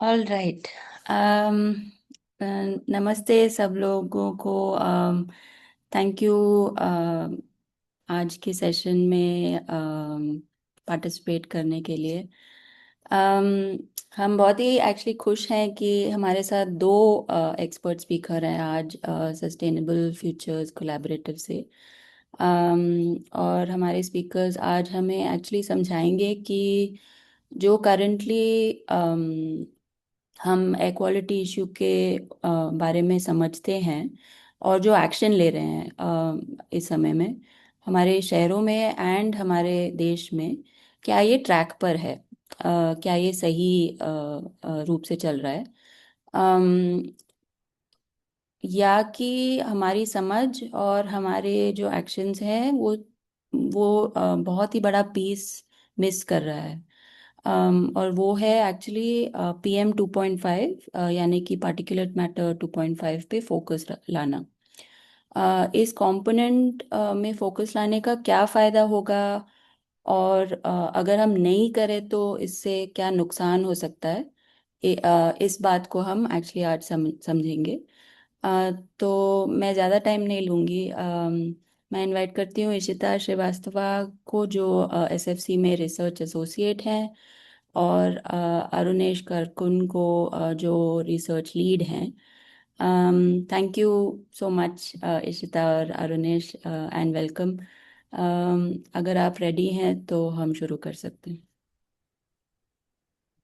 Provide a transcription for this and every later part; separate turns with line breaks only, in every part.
All right. नमस्ते सब लोगों को। थैंक यू आज के सेशन में पार्टिसिपेट करने के लिए। um, हम बहुत ही एक्चुअली खुश हैं कि हमारे साथ दो एक्सपर्ट स्पीकर हैं आज सस्टेनेबल फ्यूचर्स कोलैबोरेटिव से। और हमारे स्पीकर्स आज हमें एक्चुअली समझाएंगे कि जो करंटली हम एयर क्वालिटी इशू के बारे में समझते हैं और जो एक्शन ले रहे हैं इस समय में हमारे शहरों में एंड हमारे देश में, क्या ये ट्रैक पर है? क्या ये सही रूप से चल रहा है? अम, या कि हमारी समझ और हमारे जो एक्शंस हैं वो बहुत ही बड़ा पीस मिस कर रहा है। और वो है एक्चुअली PM2.5, यानी कि पार्टिकुलेट मैटर 2.5 पे फोकस लाना। इस कंपोनेंट में फोकस लाने का क्या फायदा होगा, और अगर हम नहीं करें तो इससे क्या नुकसान हो सकता है? इस बात को हम एक्चुअली आज समझेंगे। तो मैं ज़्यादा टाइम नहीं लूँगी। मैं इनवाइट करती हूँ इशिता श्रीवास्तवा को, जो एसएफसी में रिसर्च एसोसिएट हैं, और अरुणेश करकुन को, जो रिसर्च लीड हैं। Thank you so much Ishita और अरुणेश, एंड वेलकम। अगर आप रेडी हैं तो हम शुरू कर सकते हैं।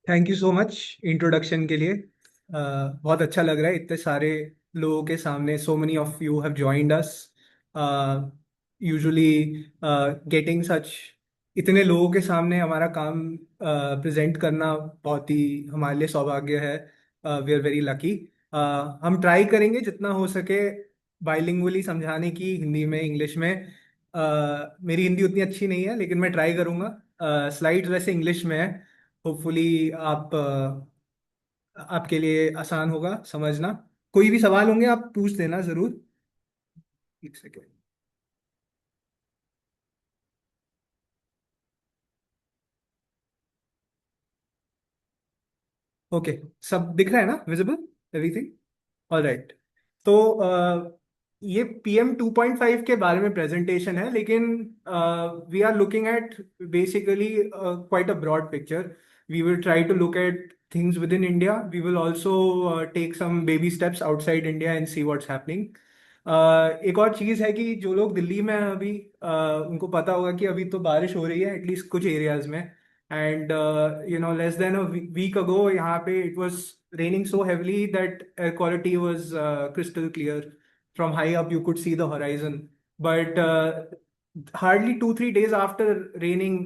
Thank you so much introduction के लिए। बहुत अच्छा लग रहा है इतने सारे लोगों के सामने। So many of you have joined us. Usually getting सच इतने लोगों के सामने हमारा काम प्रेजेंट करना बहुत ही हमारे लिए सौभाग्य है। We are very lucky. हम ट्राई करेंगे जितना हो सके बाइलिंगुअली समझाने की, हिंदी में इंग्लिश में। मेरी हिंदी उतनी अच्छी नहीं है लेकिन मैं ट्राई करूंगा। स्लाइड्स वैसे इंग्लिश में है। होपफुली आपके लिए आसान होगा समझना। कोई भी सवाल होंगे आप पूछ देना जरूर। एक सेकेंड। ओके, सब दिख रहा है ना? Visible everything? All right. तो ये PM2.5 के बारे में प्रेजेंटेशन है, लेकिन we are looking at basically quite a broad picture. We will try to look at things within India. We will also take some baby steps outside India and see what's happening. एक और चीज़ है कि जो लोग दिल्ली में हैं अभी, उनको पता होगा कि अभी तो बारिश हो रही है एटलीस्ट कुछ एरियाज में. And less than a week ago यहाँ पे it was raining so heavily that air quality was crystal clear. From high up, you could see the horizon. But hardly 2-3 days after raining,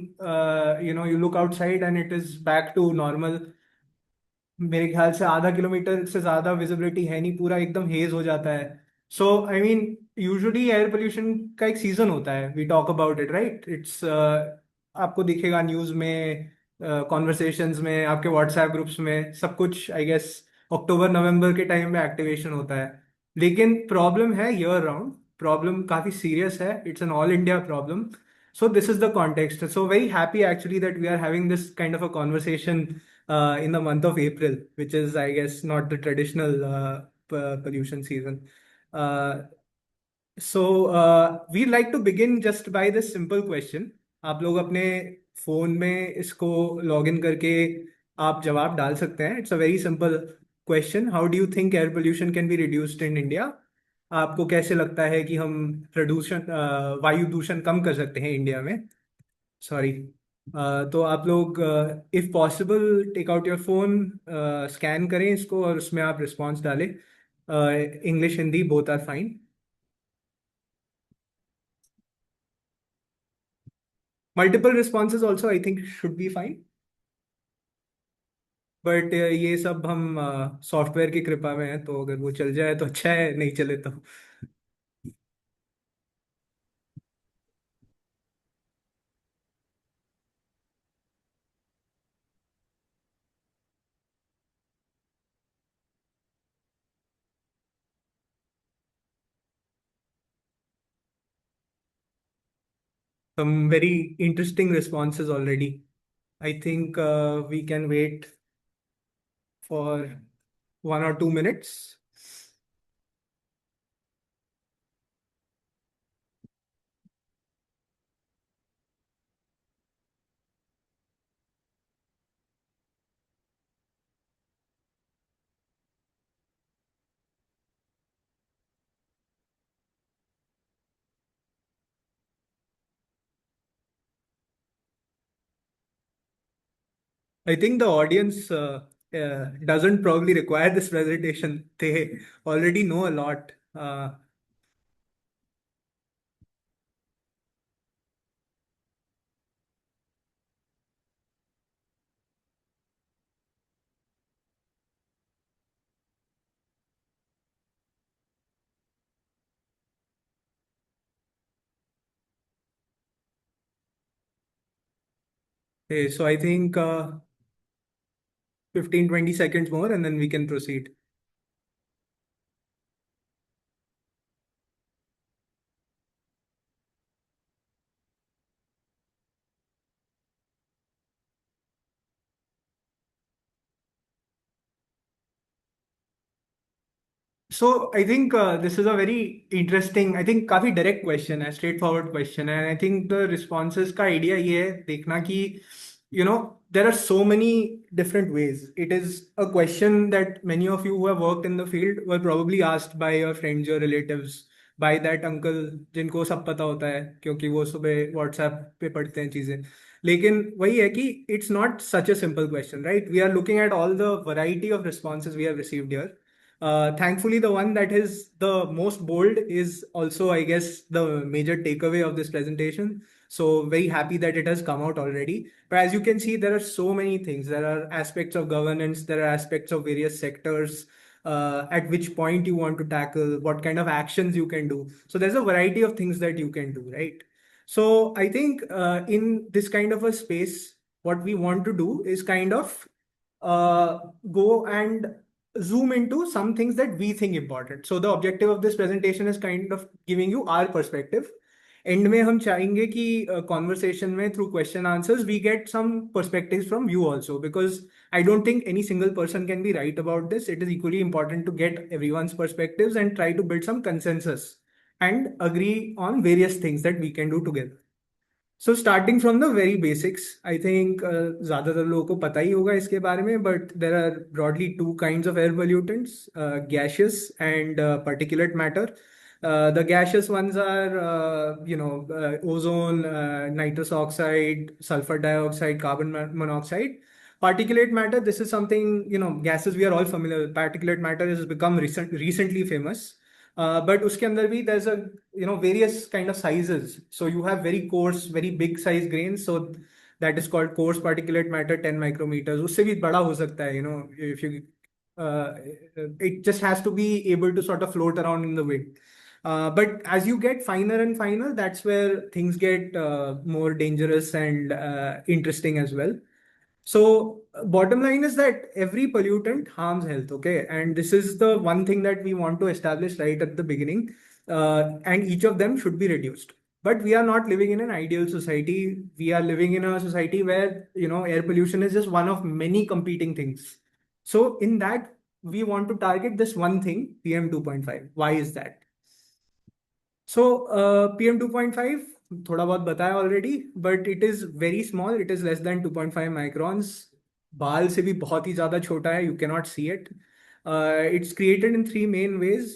you look outside and it is back to normal. मेरे ख्याल से आधा kilometre से ज्यादा visibility है नहीं, पूरा एकदम हेज हो जाता है. So I mean, usually air pollution का एक सीजन होता है. We talk about it, right? It's आपको दिखेगा न्यूज में, कॉन्वर्सेशंस में, आपके व्हाट्सएप ग्रुप्स में, सब कुछ. आई गेस अक्टूबर नवंबर के टाइम में एक्टिवेशन होता है. लेकिन प्रॉब्लम है ईयर राउंड. प्रॉब्लम काफी सीरियस है. It's an all India problem. So this is the context. So very happy actually that we are having this kind of a conversation in the month of April, which is, I guess, not the traditional pollution season. Uh, we'd like to begin just by this simple question. आप लोग अपने phone में इसको log in करके आप जवाब डाल सकते हैं. It's a very simple question. How do you think air pollution can be reduced in India? आपको कैसे लगता है कि हम प्रदूषण, वायु दूषण कम कर सकते हैं इंडिया में? सॉरी. तो आप लोग, if possible, take out your phone, scan करें इसको और उसमें आप रिस्पॉन्स डालें. English Hindi both are fine. Multiple responses also I think should be fine. But ये सब हम सॉफ्टवेयर की कृपा में है, तो अगर वो चल जाए तो अच्छा है, नहीं चले तो. Some very interesting responses already. I think we can wait for 1 or 2 minutes. I think the audience doesn't probably require this presentation. They already know a lot. Okay, so I think 15-20 seconds more and then we can proceed. So I think this is a very interesting, I think काफी direct question है, straightforward question है, and I think the responses का idea ये है देखना कि there are so many different ways. It is a question that many of you who have worked in the field were probably asked by your friends, your relatives, by that uncle जिनको सब पता होता है क्योंकि वो सुबह WhatsApp पे पढ़ते हैं चीजें. लेकिन वही है कि it's not such a simple question, right? We are looking at all the variety of responses we have received here. Thankfully, the one that is the most bold is also, I guess, the major takeaway of this presentation. So very happy that it has come out already. But as you can see, there are so many things. There are aspects of governance, there are aspects of various sectors, at which point you want to tackle, what kind of actions you can do. So there's a variety of things that you can do, right? So I think in this kind of a space, what we want to do is kind of uh, go and zoom into some things that we think important. So the objective of this presentation is kind of giving you our perspective. End में हम चाहेंगे कि conversation में through question answers we get some perspectives from you also because I don't think any single person can be right about this it is equally important to get everyone's perspectives and try to build some consensus and agree on various things that we can do together. So starting from the very basics I think ज्यादातर लोगों को पता ही होगा इसके बारे में but there are broadly two kinds of air pollutants gaseous and particulate matter. The gaseous ones are ozone, nitrous oxide, sulfur dioxide, carbon monoxide. Particulate matter, this is something, gases we are all familiar with. Particulate matter has become recently famous. But uske andar bhi there's a various kind of sizes. So you have very coarse, very big size grains. So that is called coarse particulate matter, 10 micrometers. उससे भी बड़ा हो सकता है, if you uh, it just has to be able to sort of float around in the wind. But as you get finer and finer, that's where things get more dangerous and interesting as well. So, bottom line is that every pollutant harms health, okay? And this is the one thing that we want to establish right at the beginning. And each of them should be reduced. But we are not living in an ideal society. We are living in a society where, air pollution is just one of many competing things. So, in that, we want to target this one thing, PM2.5. Why is that? So PM2.5 थोड़ा बहुत बताया already but it is very small it is less than 2.5 microns बाल से भी बहुत ही ज़्यादा छोटा है you can not see it it's created in three main ways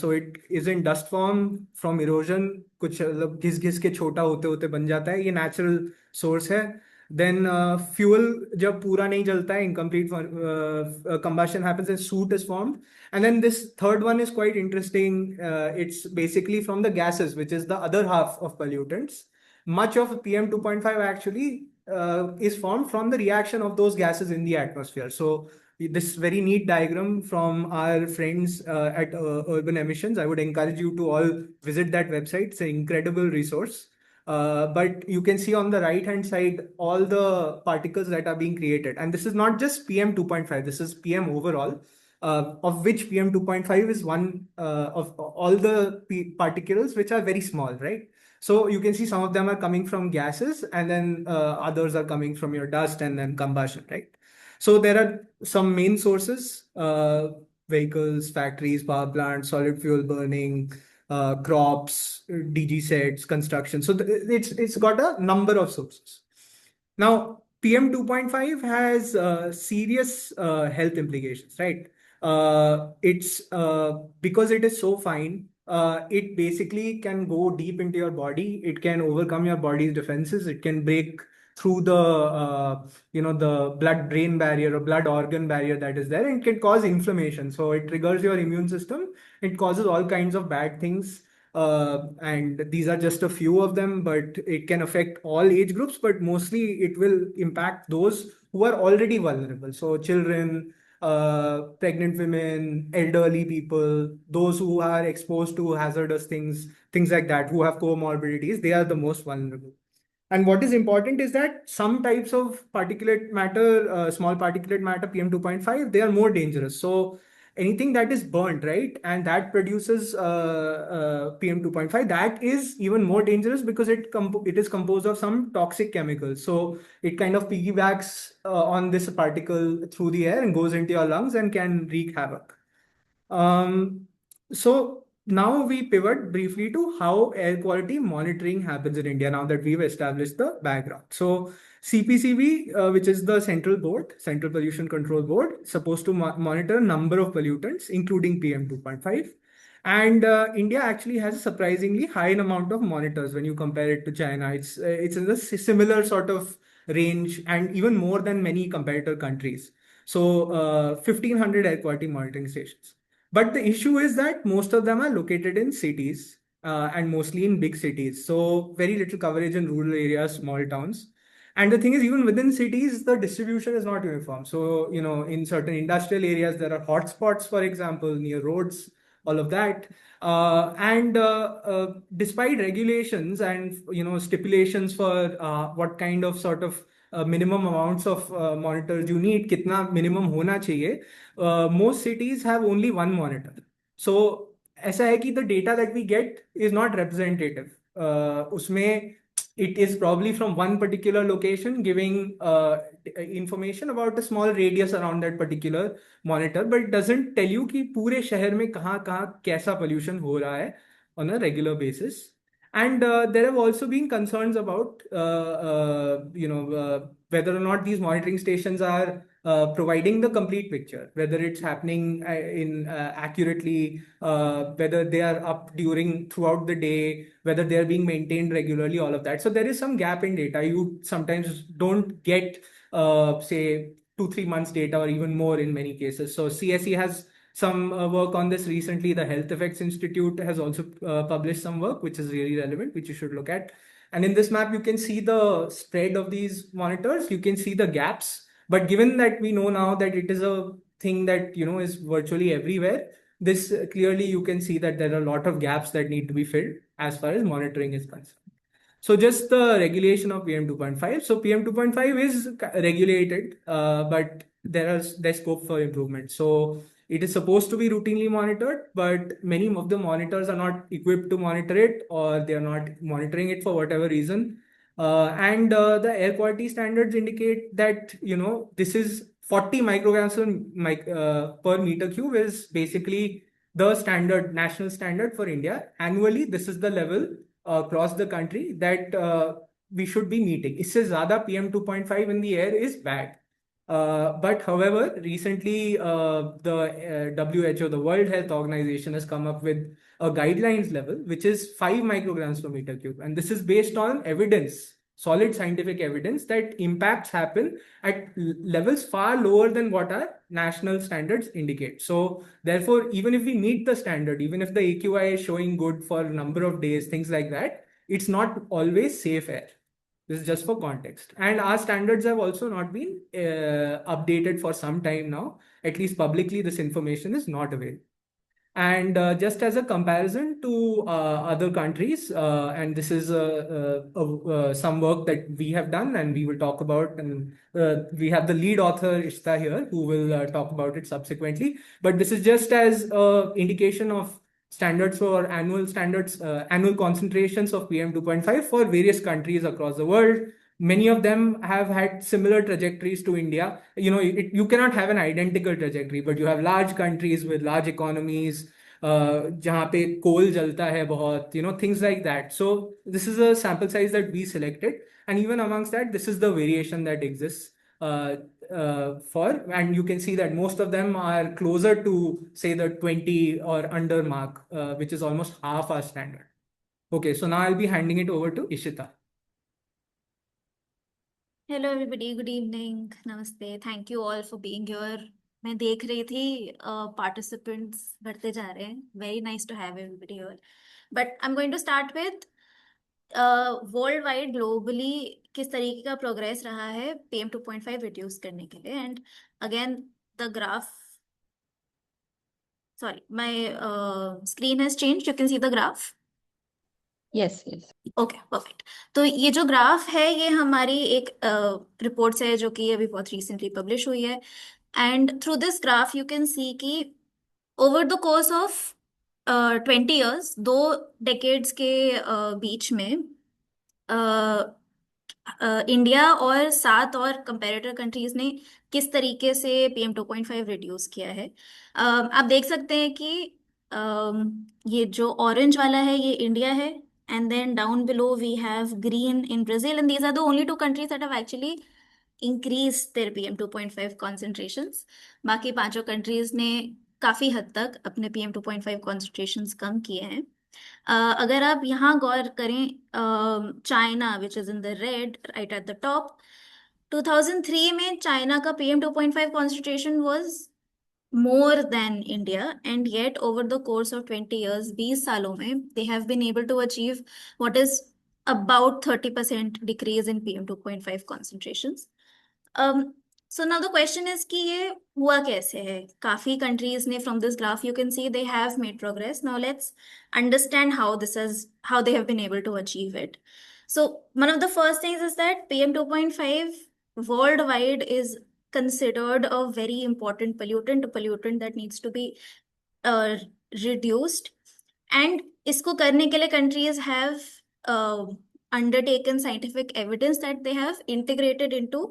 so it is in dust form from erosion कुछ मतलब घिस घिस के छोटा होते होते बन जाता है ये नेचुरल सोर्स है देन फ्यूल जब पूरा नहीं जलता है incomplete combustion happens and soot is formed. And then this third one is quite interesting. It's basically from the gases, which is the other half of pollutants. Much of PM 2.5 actually is formed from the reaction of those gases in the atmosphere. So this very neat diagram from our friends at Urban Emissions. I would encourage you to all visit that website. It's an incredible resource. But you can see on the right hand side all the particles that are being created. And this is not just PM 2.5, this is PM overall, of which PM 2.5 is one of all the particles which are very small, right? So you can see some of them are coming from gases and then others are coming from your dust and then combustion, right? So there are some main sources, vehicles, factories, power plants, solid fuel burning, crops, DG sets, construction. So it's got a number of sources. Now, PM2.5 has serious health implications, right? It's because it is so fine, it basically can go deep into your body. It can overcome your body's defenses. It can break through the blood brain barrier or blood organ barrier that is there, and it can cause inflammation. So it triggers your immune system. It causes all kinds of bad things, and these are just a few of them, but it can affect all age groups, but mostly it will impact those who are already vulnerable. So children, pregnant women, elderly people, those who are exposed to hazardous things like that, who have comorbidities, they are the most vulnerable. And what is important is that some types of particulate matter, small particulate matter, PM2.5, they are more dangerous. So anything that is burnt, right, and that produces PM2.5, that is even more dangerous because it is composed of some toxic chemicals. So it kind of piggybacks on this particle through the air and goes into your lungs and can wreak havoc. Um, so now we pivot briefly to how air quality monitoring happens in India now that we've established the background. So CPCB, which is the central board, Central Pollution Control Board, supposed to monitor a number of pollutants, including PM2.5. And India actually has a surprisingly high amount of monitors when you compare it to China. It's in the similar sort of range and even more than many competitor countries. So 1,500 air quality monitoring stations. But the issue is that most of them are located in cities and mostly in big cities. So very little coverage in rural areas, small towns. And the thing is, even within cities, the distribution is not uniform. So, in certain industrial areas, there are hotspots, for example, near roads, all of that. And despite regulations and, stipulations for what kind of sort of minimum amounts of monitors you need, kitna minimum hona chahiye, most cities have only one monitor. So ऐसा है कि the data that we get is not representative. उसमें it is probably from one particular location giving information about a small radius around that particular monitor, but it doesn't tell you कि पूरे शहर में कहाँ कहाँ कैसा pollution हो रहा है on a regular basis. And there have also been concerns about, whether or not these monitoring stations are providing the complete picture, whether it's happening in accurately, whether they are up throughout the day, whether they are being maintained regularly, all of that. So there is some gap in data. You sometimes don't get, say, 2-3 months data or even more in many cases. So CSE has some work on this recently. The Health Effects Institute has also published some work, which is really relevant, which you should look at. And in this map, you can see the spread of these monitors. You can see the gaps. But given that we know now that it is a thing that, is virtually everywhere, this clearly you can see that there are a lot of gaps that need to be filled as far as monitoring is concerned. So just the regulation of PM2.5. So PM2.5 is regulated, but there's scope for improvement. So it is supposed to be routinely monitored, but many of the monitors are not equipped to monitor it, or they are not monitoring it for whatever reason. And the air quality standards indicate that this is 40 micrograms per meter cube is basically the standard, national standard for India. Annually, this is the level across the country that we should be meeting. इससे ज़्यादा PM2.5 in the air is bad. But however, recently the WHO, the World Health Organization, has come up with a guidelines level, which is 5 micrograms per meter cube. And this is based on evidence, solid scientific evidence that impacts happen at levels far lower than what our national standards indicate. So therefore, even if we meet the standard, even if the AQI is showing good for a number of days, things like that, it's not always safe air. This is just for context. And our standards have also not been updated for some time now. At least publicly, this information is not available. And just as a comparison to other countries, and this is some work that we have done and we will talk about, and we have the lead author Ishta here who will talk about it subsequently. But this is just as an indication of standards for annual concentrations of PM2.5 for various countries across the world. Many of them have had similar trajectories to India. You cannot have an identical trajectory, but you have large countries with large economies, जहाँ पे कोल जलता है बहुत, things like that. So this is a sample size that we selected, and even amongst that, this is the variation that exists. And you can see that most of them are closer to, say, the 20 or under mark, which is almost half our standard. Okay, so now I'll be handing it over to Ishita.
Hello everybody, good evening, namaste, thank you all for being here. मैं देख रही थी participants बढ़ते जा रहे हैं। Very nice to have everybody here, but I am going to start with world wide globally किस तरीके का प्रोग्रेस रहा है PM2.5 रिड्यूस करने के लिए। And again the graph, sorry my screen has changed, you can see the graph.
Yes yes.
Okay, perfect. तो ये जो ग्राफ है ये हमारी एक रिपोर्ट से है जो कि अभी बहुत रिसेंटली पब्लिश हुई है। And through this graph you can see कि over the course of 20 years, 2 decades के बीच में इंडिया और 7 और कंपेरेटर कंट्रीज ने किस तरीके से PM2.5 रिड्यूस किया है। आप देख सकते हैं कि ये जो ऑरेंज वाला है ये इंडिया है, and then down below we have green in Brazil, and these are the only 2 countries that have actually increased their PM2.5 concentrations. बाकी 5 countries ने काफी हद तक अपने PM2.5 concentrations कम किए हैं। अगर आप यहाँ गौर करें, China which is in the red right at the top, 2003 में चाइना का PM2.5 concentration was more than India, and yet over the course of 20 years, 20 सालों में they have been able to achieve what is about 30% decrease in PM2.5 concentrations. So now the question is कि ये हुआ कैसे है। काफी countries ने from this graph you can see they have made progress. Now let's understand how they have been able to achieve it. So one of the first things is that PM2.5 worldwide is considered a very important pollutant, a pollutant that needs to be uh, reduced. And इसको करने के लिए countries have undertaken scientific evidence that they have integrated into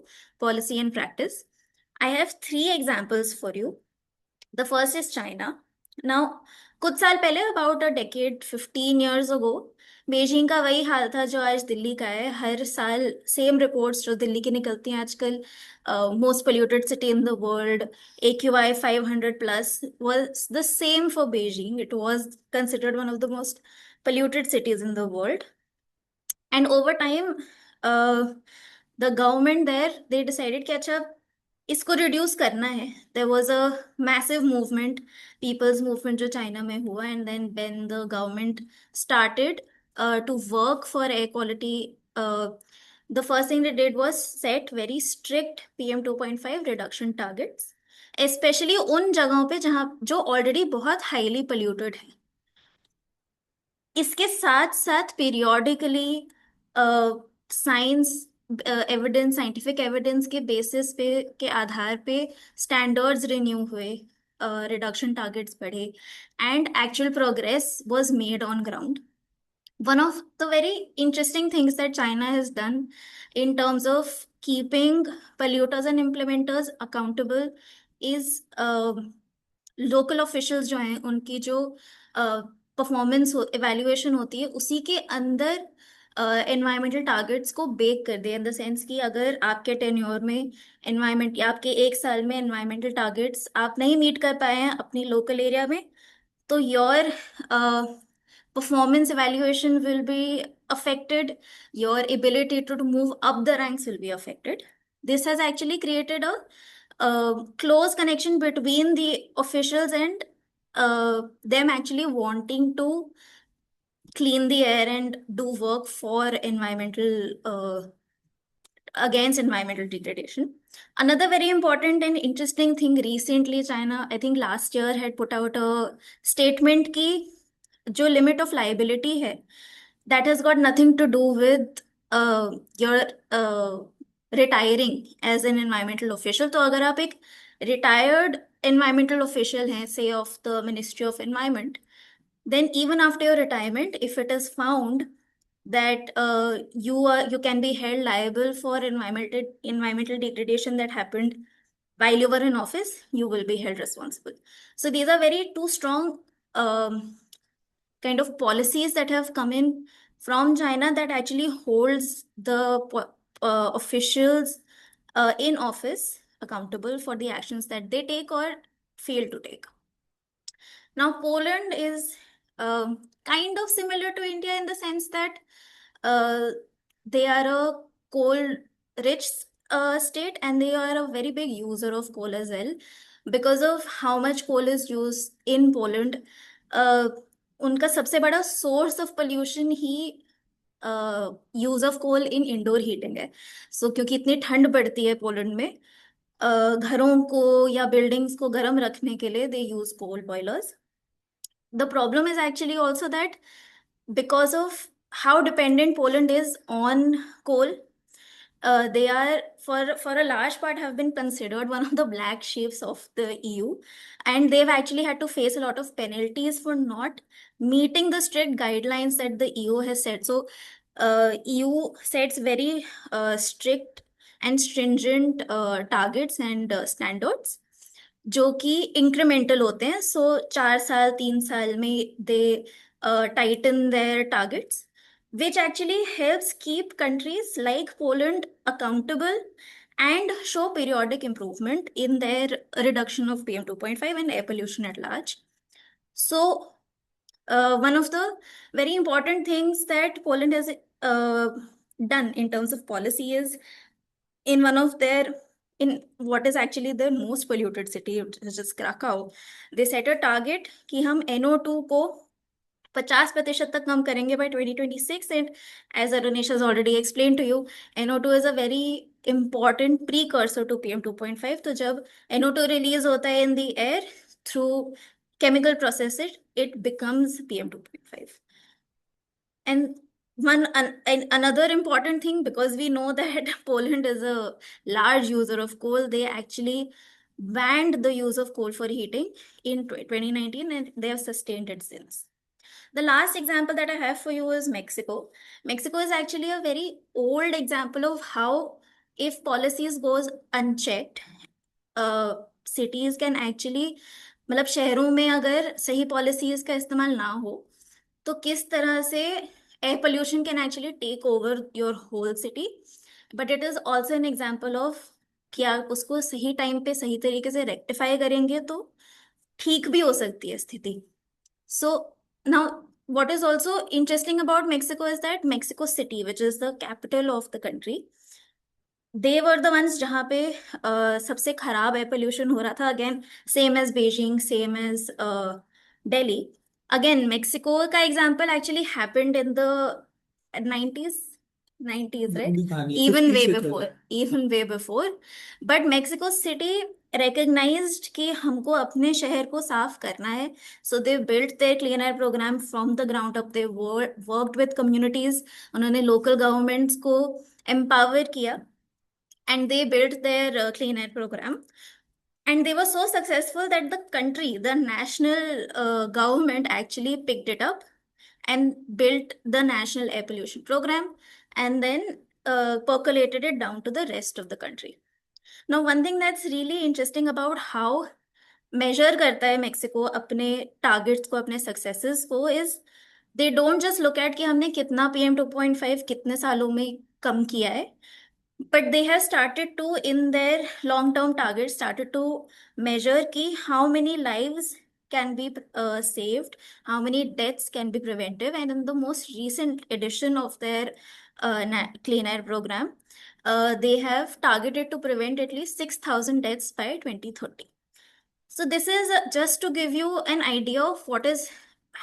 policy and practice. I have 3 examples for you. The first is China. Now, कुछ साल पहले, about a decade, 15 years ago, Beijing का वही हाल था जो आज दिल्ली का है। हर साल सेम रिपोर्ट्स जो दिल्ली की निकलती हैं आजकल, most polluted city in the world, AQI 500 plus, was the same for Beijing. It was considered one of the most polluted cities in the world. And over time, the government there, they decided कि अच्छा इसको reduce करना है। There was a massive movement, people's movement जो China में हुआ, and then when the government started to work for air quality, the first thing they did was set very strict PM2.5 reduction targets, especially उन जगहों पे जहाँ जो already बहुत highly polluted है। इसके साथ साथ periodically science evidence, scientific evidence के बेसिस पे के आधार पे स्टैंडर्ड्स रिन्यू हुए, रिडक्शन टारगेट्स बढ़े, and actual progress was made on ground. One of the very interesting things that China has done in terms of keeping polluters and implementers accountable is local officials जो हैं उनकी जो performance evaluation होती है उसी के अंदर एनवायरमेंटल टारगेट्स को बेक कर दे, इन द सेंस कि अगर आपके टेन्योर में एनवायरमेंट या आपके 1 साल में एनवायरमेंटल टारगेट्स आप नहीं मीट कर पाए हैं अपनी लोकल एरिया में, तो your performance evaluation will be affected, your ability to move up the ranks will be affected. This has actually created a close connection between the officials and them actually wanting to clean the air and do work for against environmental degradation. Another very important and interesting thing, recently China, I think last year, had put out a statement ki जो limit of liability है, that has got nothing to do with your retiring as an environmental official. तो अगर आप एक retired environmental official हैं, say of the ministry of environment, then even after your retirement, if it is found that you can be held liable for environmental degradation that happened while you were in office. You will be held responsible. So these are very two strong um, kind of policies that have come in from China that actually holds the officials in office accountable for the actions that they take or fail to take. Now, Poland is kind of similar to India in the sense that uh, they are a coal-rich state, and they are a very big user of coal as well. Because of how much coal is used in Poland, uh, उनका सबसे बड़ा source of pollution ही use of coal in indoor heating है. So क्योंकि इतनी ठंड पड़ती है पोलैंड में, घरों को या बिल्डिंग्स को गर्म रखने के लिए they use coal boilers. The problem is actually also that because of how dependent Poland is on coal, they are for a large part have been considered one of the black sheeps of the EU, and they've actually had to face a lot of penalties for not meeting the strict guidelines that the EU has set. So, EU sets very strict and stringent targets and standards जो कि incremental होते हैं. सो 4 साल 3 साल में दे tighten their targets, which actually helps keep countries like Poland accountable and show periodic improvement in their reduction of PM2.5 and air pollution at large. So, one of the very important things that Poland has done in terms of policy is in one of their in what is actually the most polluted city, which is Krakow, they set a target कि हम NO2 को 50% तक कम करेंगे by 2026. And as Arunesh has already explained to you, NO2 is a very important precursor to PM2.5. तो जब NO2 release होता है in the air through chemical processes, it becomes PM2.5. And another important thing, because we know that Poland is a large user of coal, they actually banned the use of coal for heating in 2019, and they have sustained it since. The last example that I have for you is Mexico. Mexico is actually a very old example of how, if policies goes unchecked, cities can actually, मतलब शहरों में अगर सही policies का इस्तेमाल ना हो तो किस तरह से air pollution can actually take over your whole city. But it is also an example of कि आप उसको सही टाइम पे सही तरीके से रेक्टिफाई करेंगे तो ठीक भी हो सकती है स्थिति. So now what is also interesting about Mexico is that Mexico City, which is the capital of the country, they were the ones जहाँ पे सबसे खराब एयर पोल्यूशन हो रहा था. Again same as Beijing, same as Delhi. Again Mexico का example actually happened in the 90s, right? Even way before. But Mexico City recognized कि हमको अपने शहर को साफ करना है. So they built their clean air program from the ground up. They worked with communities. उन्होंने local governments को empower किया, and they built their clean air program. And they were so successful that the country, the national government actually picked it up and built the national air pollution program, and then percolated it down to the rest of the country. Now, one thing that's really interesting about how measure करता है Mexico अपने targets को, अपने successes को, is they don't just look at कि हमने कितना PM2.5 कितने सालों में कम किया है, but they have started to, in their long term targets, started to measure ki how many lives can be saved, how many deaths can be preventive. And in the most recent edition of their clean air program, they have targeted to prevent at least 6,000 deaths by 2030. So this is just to give you an idea of what is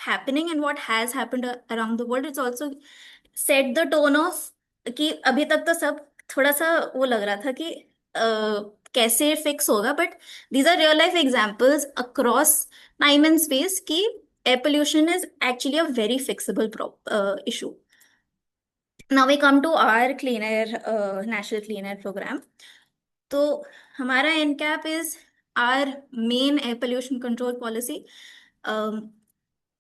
happening and what has happened around the world. It's also set the tone of कि अभी तक तो सब थोड़ा सा वो लग रहा था कि कैसे फिक्स होगा, but these are real life examples across time and space कि air pollution is actually a very fixable issue. Now we come to our clean air national clean air program. तो हमारा NCAP is our main air pollution control policy.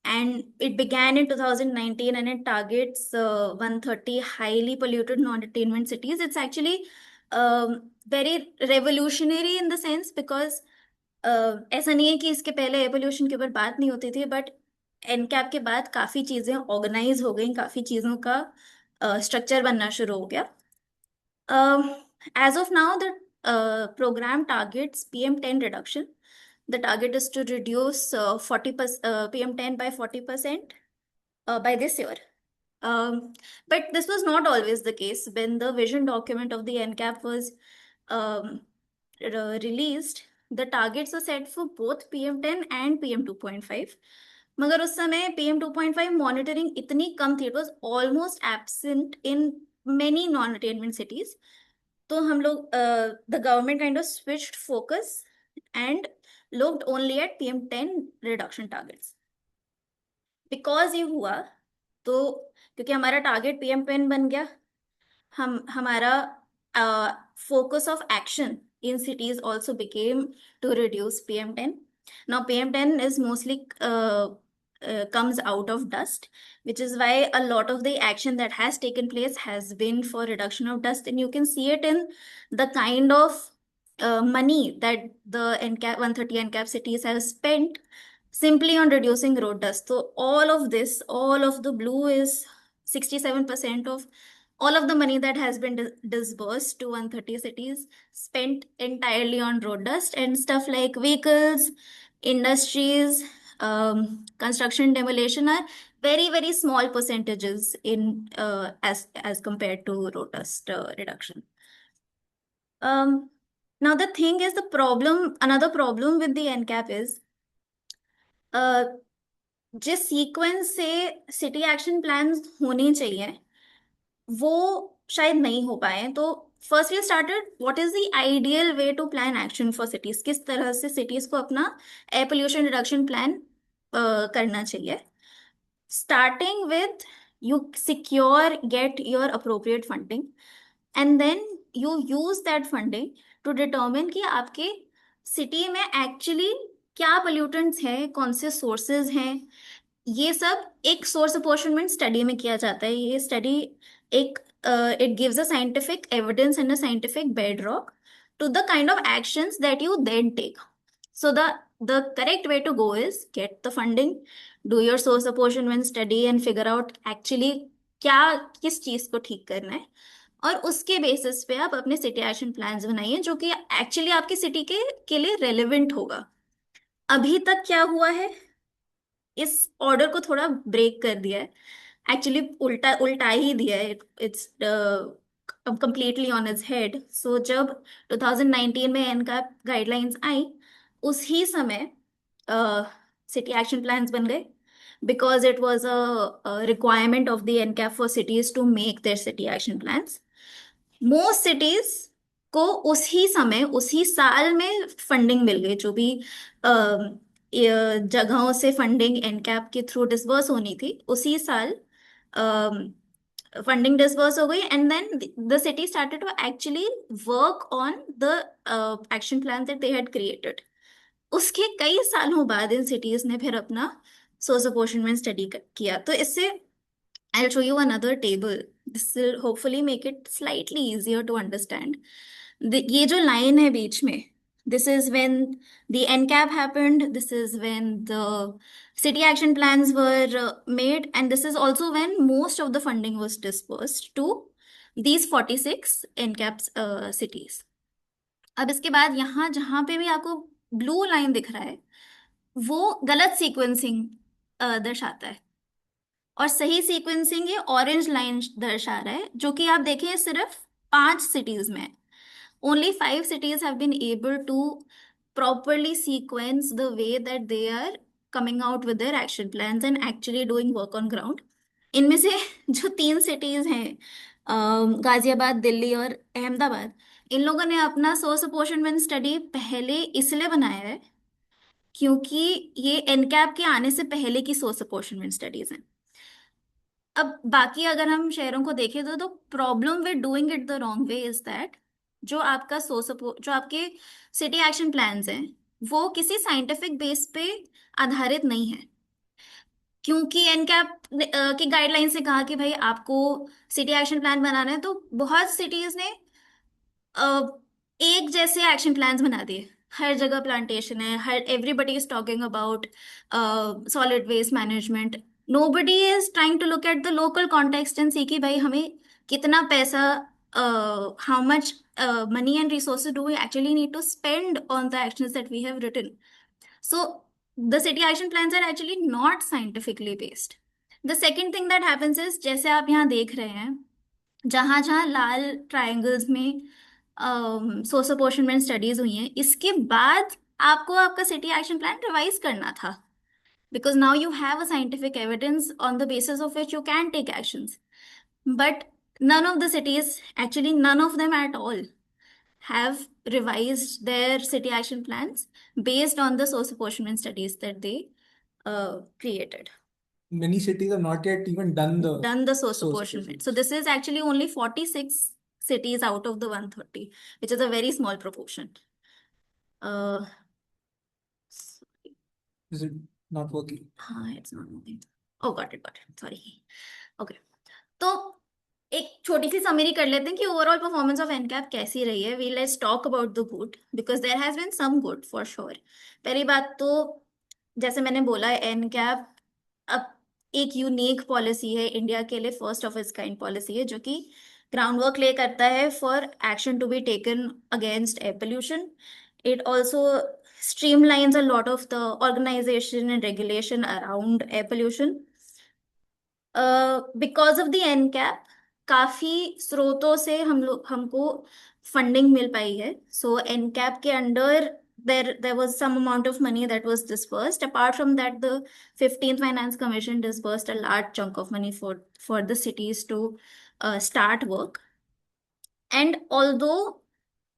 and it began in 2019 and it targets 130 highly polluted non-attainment cities. It's actually very revolutionary in the sense because ऐसा नहीं है कि इसके पहले air pollution के ऊपर बात नहीं होती थी, बट एनकैप के बाद काफी चीजें ऑर्गेनाइज हो गई, काफी चीजों का स्ट्रक्चर बनना शुरू हो गया. As of now, the program targets PM10 reduction. The target is to reduce 40% PM10 by 40% by this year. But this was not always the case. When the vision document of the NCAP was um, released, the targets were set for both PM10 and PM2.5. मगर उस समय PM2.5 monitoring इतनी कम थी, it was almost absent in many non attainment cities. तो हम लोग the government kind of switched focus and looked only at PM10 reduction targets. Because ये हुआ तो क्योंकि हमारा टारगेट PM10 बन गया, हमारा focus of action in cities also became to reduce PM10. Now PM10 is mostly comes out of dust, which is why a lot of the action that has taken place has been for reduction of dust, and you can see it in the kind of money that the NCAP 130 NCAP cities have spent simply on reducing road dust. So all of this, all of the blue is 67% of all of the money that has been disbursed to 130 cities spent entirely on road dust, and stuff like vehicles, industries, construction, demolition are very, very small percentages in as compared to road dust reduction. Now the thing is, another problem with the NCAP is जिस sequence से city action plans होने चाहिए वो शायद नहीं हो पाए. तो first we started what is the ideal way to plan action for cities. किस तरह से सिटीज को अपना एयर पोल्यूशन रिडक्शन प्लान करना चाहिए. Starting with you secure, get your appropriate funding, and then you use that funding to determine कि आपके city में एक्चुअली क्या पोल्यूटेंट्स हैं, कौन से सोर्सेज हैं. ये सब एक सोर्स अपॉर्चमेंट स्टडी में किया जाता है. ये स्टडी एक it gives a scientific evidence and a scientific bedrock to the kind of actions that you then take. So the correct way to go is get the funding, do your source apportionment study and figure out actually क्या किस चीज को ठीक करना है, और उसके basis पे आप अपने सिटी एक्शन प्लान्स बनाइए जो कि एक्चुअली आपकी सिटी के लिए रेलेवेंट होगा. अभी तक क्या हुआ है, इस ऑर्डर को थोड़ा ब्रेक कर दिया है, एक्चुअली उल्टा उल्टा ही दिया है. It's completely on its head. So जब 2019 में इनका गाइडलाइंस आई, उसी समय सिटी एक्शन प्लान्स बन गए because it was a requirement of the NCAP for cities to make their city action plans. Most cities को उसी समय उसी साल में फंडिंग मिल गई. जो भी जगहों से फंडिंग एनकैप के थ्रू डिसबर्स होनी थी उसी साल फंडिंग डिसबर्स हो गई, and then the city started to actually work on the action plan that they had created. उसके कई सालों बाद इन सिटीज ने फिर अपना सोर्स अपॉर्चमेंट स्टडी किया. तो इससे I'll show you another table. This will hopefully make it slightly easier to understand. ये जो लाइन है बीच में, this is when the NCAP happened, this is when the city action plans were made, and this is also when most of the funding was dispersed to these 46 NCAP cities. अब इसके बाद यहाँ जहाँ पे भी आपको ब्लू लाइन दिख रहा है वो गलत सीक्वेंसिंग दर्शाता है, और सही सीक्वेंसिंग ये ऑरेंज लाइन दर्शा रहा है, जो कि आप देखें सिर्फ 5 सिटीज में. Only 5 cities have been able to properly sequence the way that they are coming out with their action plans and actually doing work on ground. इनमें से जो 3 cities हैं, गाजियाबाद, दिल्ली और अहमदाबाद, इन लोगों ने अपना सोर्स अपॉर्चमेंट स्टडी पहले इसलिए बनाया है क्योंकि ये एनकैप के आने से पहले की सोर्स अपॉर्चमेंट स्टडीज हैं. अब बाकी अगर हम शहरों को देखें तो problem with doing it the wrong way is that जो आपका जो आपके सिटी एक्शन प्लान्स हैं वो किसी साइंटिफिक बेस पे आधारित नहीं है. क्योंकि एनकैप की गाइडलाइंस ने कहा कि भाई आपको सिटी एक्शन प्लान बनाना है, तो बहुत सिटीज ने एक जैसे एक्शन प्लान्स बना दिए। हर जगह प्लांटेशन है, हर everybody is talking about solid waste management. Nobody is trying to look at the local context and see कि भाई हमें कितना पैसा, how much money and resources do we actually need to spend on the actions that we have written. So the city action plans are actually not scientifically based. The second thing that happens is, जैसे आप यहाँ देख रहे हैं, जहां जहां लाल triangles में source apportionment studies हुई हैं, इसके बाद आपको आपका सिटी एक्शन प्लान रिवाइज करना था, because now you have a scientific evidence on the basis of which you can take actions. But none of the cities, actually none of them at all, have revised their city action plans based on the source apportionment studies that they created.
Many cities have not yet even
Done the source
source
apportionment.
apportionment.
So this is actually only 46 cities out of the 130, which is a very small proportion. Uh,
Is it not working?
it's not moving. Oh, got it, got it. Sorry. Okay. तो एक छोटी सी summary कर लेते हैं कि overall performance of NCAP कैसी रही है. We let's talk about the good, because there has been some good for sure. पहली बात तो, जैसे मैंने बोला, एनकैप अब एक यूनिक पॉलिसी है, इंडिया के लिए first of it's kind policy है, जो कि ग्राउंड वर्क ले करता है for action to be taken against air pollution. It also streamlines a lot of the organization and regulation around air pollution. Because of the NCAP काफी स्रोतों से हमको funding मिल पाई है. सो एनकैप के under there was some amount of money that was dispersed. Apart from that, the 15th Finance Commission dispersed a large chunk of money for the cities to start work. And although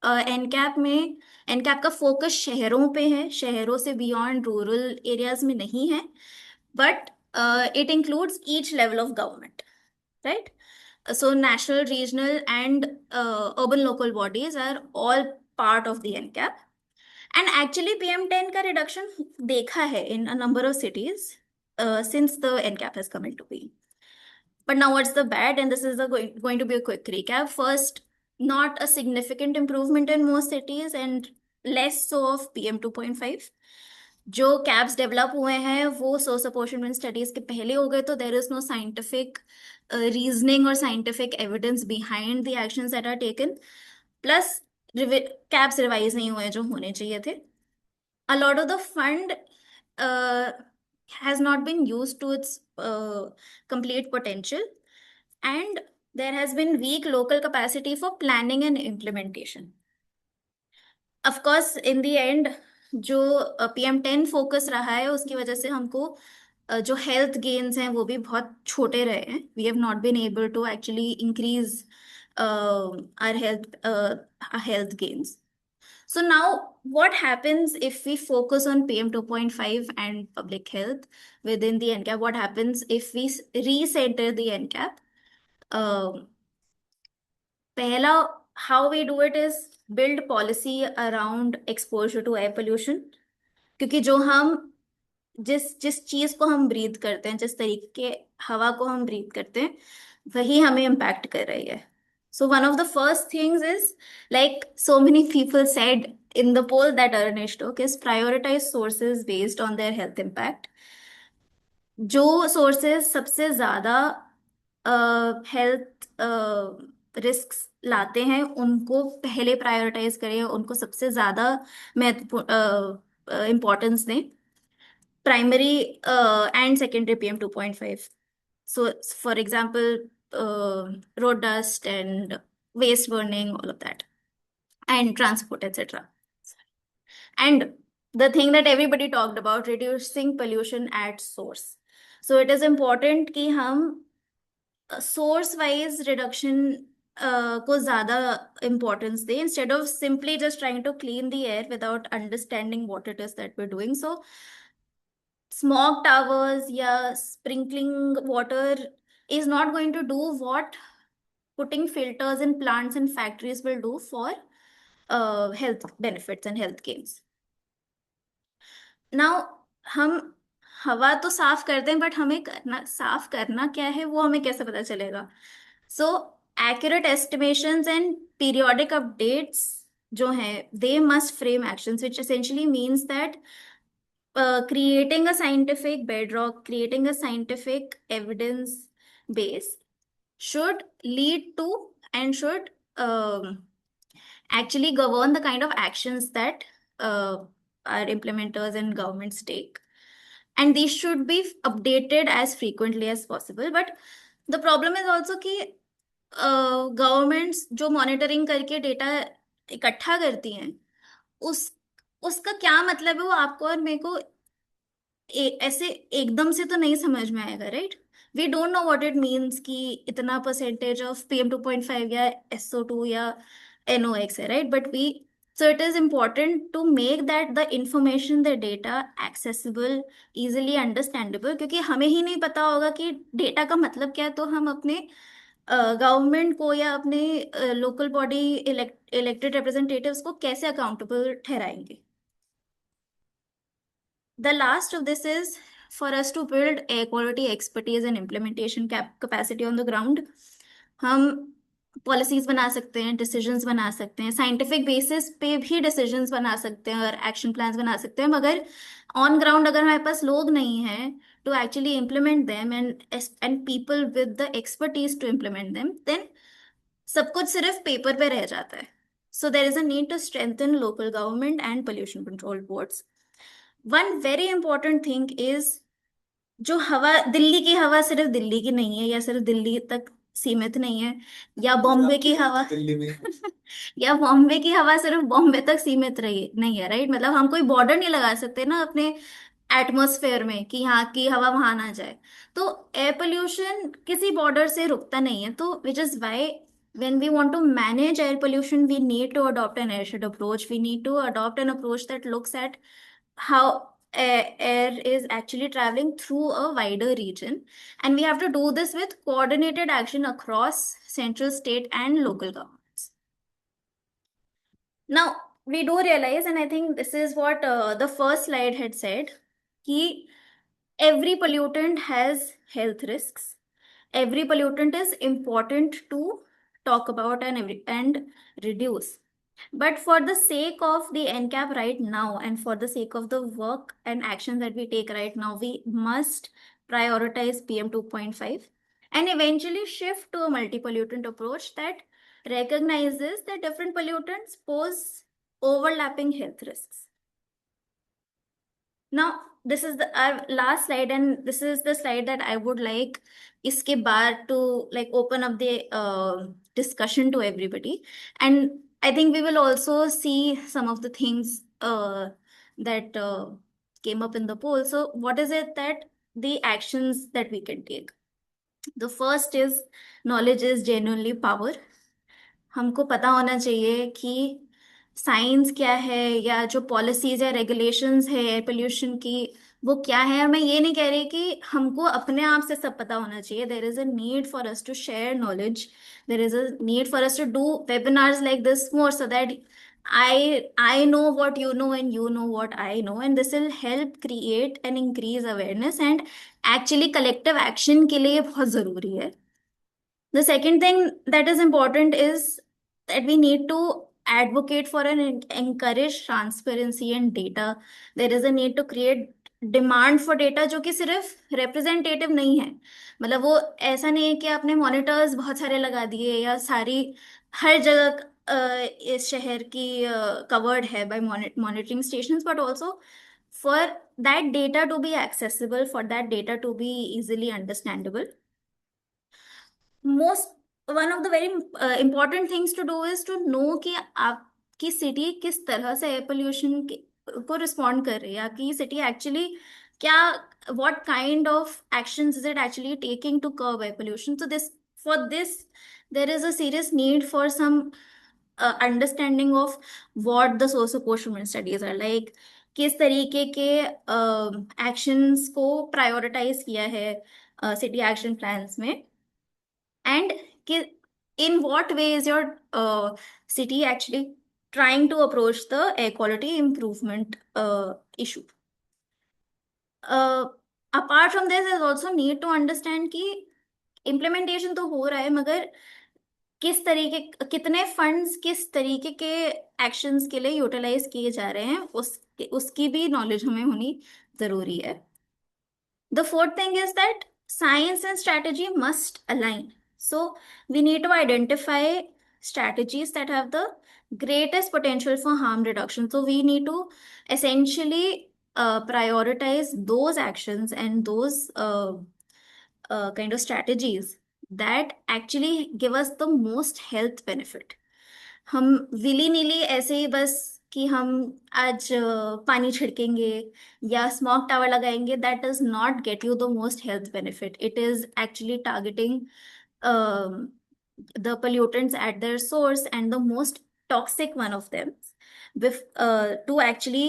NCAP का focus शहरों पे है, शहरों से beyond rural areas में नहीं है, but it includes each level of government, right? So national, regional, and urban local bodies are all part of the NCAP. And actually PM10 का reduction देखा है in a number of cities since the NCAP has come into being. But now what's the bad? And this is going to be a quick recap. First, not a significant improvement in most cities and less so of PM2.5. जो caps develop हुए हैं वो source opportunity studies के पहले हो गए, तो there is no scientific reasoning और scientific evidence behind the actions that are taken. Plus caps revise नहीं हुए जो होने चाहिए थे. A lot of the fund has not been used to its complete potential, and there has been weak local capacity for planning and implementation. Of course, in the end, जो PM10 focus रहा है उसकी वजह से हमको जो health gains हैं वो भी बहुत छोटे रहे हैं. We have not been able to actually increase our health gains. So now what happens if we focus on PM2.5 and public health within the NCAP? What happens if we recenter the NCAP? पहला, how we do it is build policy around exposure to air pollution. क्योंकि जो हम जिस जिस चीज को हम breathe करते हैं, जिस तरीके हवा को हम ब्रीथ करते हैं, वही हमें इम्पैक्ट कर रही है. So one of the first things is, like so many people said in the poll that Arnish took, is prioritize sources based on their health impact. जो sources सबसे ज्यादा हेल्थ रिस्क्स लाते हैं उनको पहले प्रायोरिटाइज करें, उनको सबसे ज्यादा महत्वपूर्ण इम्पोर्टेंस दें. Primary and secondary PM2.5. So, for example, road dust and waste burning, all of that, and transport, etc. And the thing that everybody talked about, reducing pollution at source. So it is important कि हम source wise reduction को ज़्यादा importance दें, instead of simply just trying to clean the air without understanding what it is that we're doing. So smog towers या sprinkling water is not going to do what putting filters in plants and factories will do for health benefits and health gains. Now हम हवा तो साफ करते हैं, but हमें साफ करना क्या है वो हमें कैसे पता चलेगा? So accurate estimations and periodic updates जो हैं, they must frame actions, which essentially means that creating a scientific bedrock, creating a scientific evidence base should lead to and should actually govern the kind of actions that our implementers and governments take. And these should be updated as frequently as possible. But the problem is also कि governments जो monitoring करके data इकट्ठा करती हैं, उस उसका क्या मतलब है वो आपको और मेरे को ऐसे एकदम से तो नहीं समझ में आएगा, right? We don't know what it means कि इतना परसेंटेज ऑफ PM2.5 या SO2 या NOx है, right? But we so it is important to make that the information, the data accessible, easily understandable, क्योंकि हमें ही नहीं पता होगा कि डेटा का मतलब क्या है, तो हम अपने गवर्नमेंट को या अपने लोकल बॉडी इलेक्टेड रिप्रेजेंटेटिव्स को कैसे accountable ठहराएंगे? The last of this is for us to build air quality expertise and implementation capacity on the ground. हम पॉलिसीज बना सकते हैं, डिसीजंस बना सकते हैं, साइंटिफिक बेसिस पे भी डिसीजंस बना सकते हैं और एक्शन प्लान्स बना सकते हैं, मगर ऑन ग्राउंड अगर हमारे पास लोग नहीं हैं to actually implement them and people with the expertise to implement them, then सब कुछ सिर्फ पेपर पे रह जाता है. So there is a need to strengthen local government and pollution control boards. One very important thing is, जो हवा, दिल्ली की हवा सिर्फ दिल्ली की नहीं है या सिर्फ दिल्ली तक सीमित नहीं है, या बॉम्बे की हवा दिल्ली में या बॉम्बे की हवा सिर्फ बॉम्बे तक सीमित रही नहीं है, राइट? मतलब हम कोई बॉर्डर नहीं लगा सकते ना अपने एटमॉस्फेयर में कि यहाँ की हवा वहां ना जाए. तो एयर पोल्यूशन किसी बॉर्डर से रुकता नहीं है. तो which is why when we want to manage air pollution, we need to adopt an airshed approach. We need to adopt an approach that looks at how air is actually traveling through a wider region, and we have to do this with coordinated action across central, state and local governments. Now we do realize, and I think this is what the first slide had said, कि every pollutant has health risks. Every pollutant is important to talk about and reduce. But for the sake of the NCAP right now, and for the sake of the work and actions that we take right now, we must prioritize PM2.5 and eventually shift to a multi-pollutant approach that recognizes that different pollutants pose overlapping health risks. Now, this is the our last slide, and this is the slide that I would like iske baad to like open up the discussion to everybody. And I think we will also see some of the things that came up in the poll. So, what is it that the actions that we can take? The first is, knowledge is genuinely power. हमको पता होना चाहिए कि science क्या है, या जो policies या रेगुलेशंस है एयर पोल्यूशन की, वो क्या है. और मैं ये नहीं कह रही कि हमको अपने आप से सब पता होना चाहिए. There is a need for us to share knowledge. There is a need for us to do webinars like this more, so that I know what you know and you know what I know, and this will help create and increase awareness, and actually collective action के लिए बहुत जरूरी है. The second thing that is important is that we need to advocate for and encourage transparency and data. There is a need to create demand for data जो कि सिर्फ representative नहीं है. मतलब वो ऐसा नहीं है कि आपने मॉनिटर्स बहुत सारे लगा दिए या सारी हर जगह इस शहर की कवर्ड है by monitoring stations, but also for that data to be accessible, for that data to be easily understandable. Most one of the very important things to do is to know कि आपकी city किस तरह से air pollution को respond कर रही है. आपकी सिटी एक्चुअली क्या, what kind of actions is it actually taking to curb air pollution? So this, for this, there is a serious need for some understanding of what the socio-economic studies are like. किस तरीके के actions को prioritise किया है city action plans में, and in what way is your city actually trying to approach the air quality improvement issue. Apart from this is also need to understand कि implementation तो हो रहा है, मगर किस तरीके, कितने फंड्स किस तरीके के एक्शंस के लिए यूटिलाइज किए जा रहे हैं, उसकी भी नॉलेज हमें होनी जरूरी है. The fourth thing is that science and strategy must align. So we need to identify strategies that have the greatest potential for harm reduction. So we need to essentially prioritize those actions and those kind of strategies that actually give us the most health benefit. हम Willie नीली ऐसे ही बस कि हम आज पानी छिड़केंगे या smog tower लगाएंगे, that does not get you the most health benefit. It is actually targeting the pollutants at their source and the most toxic one of them with to actually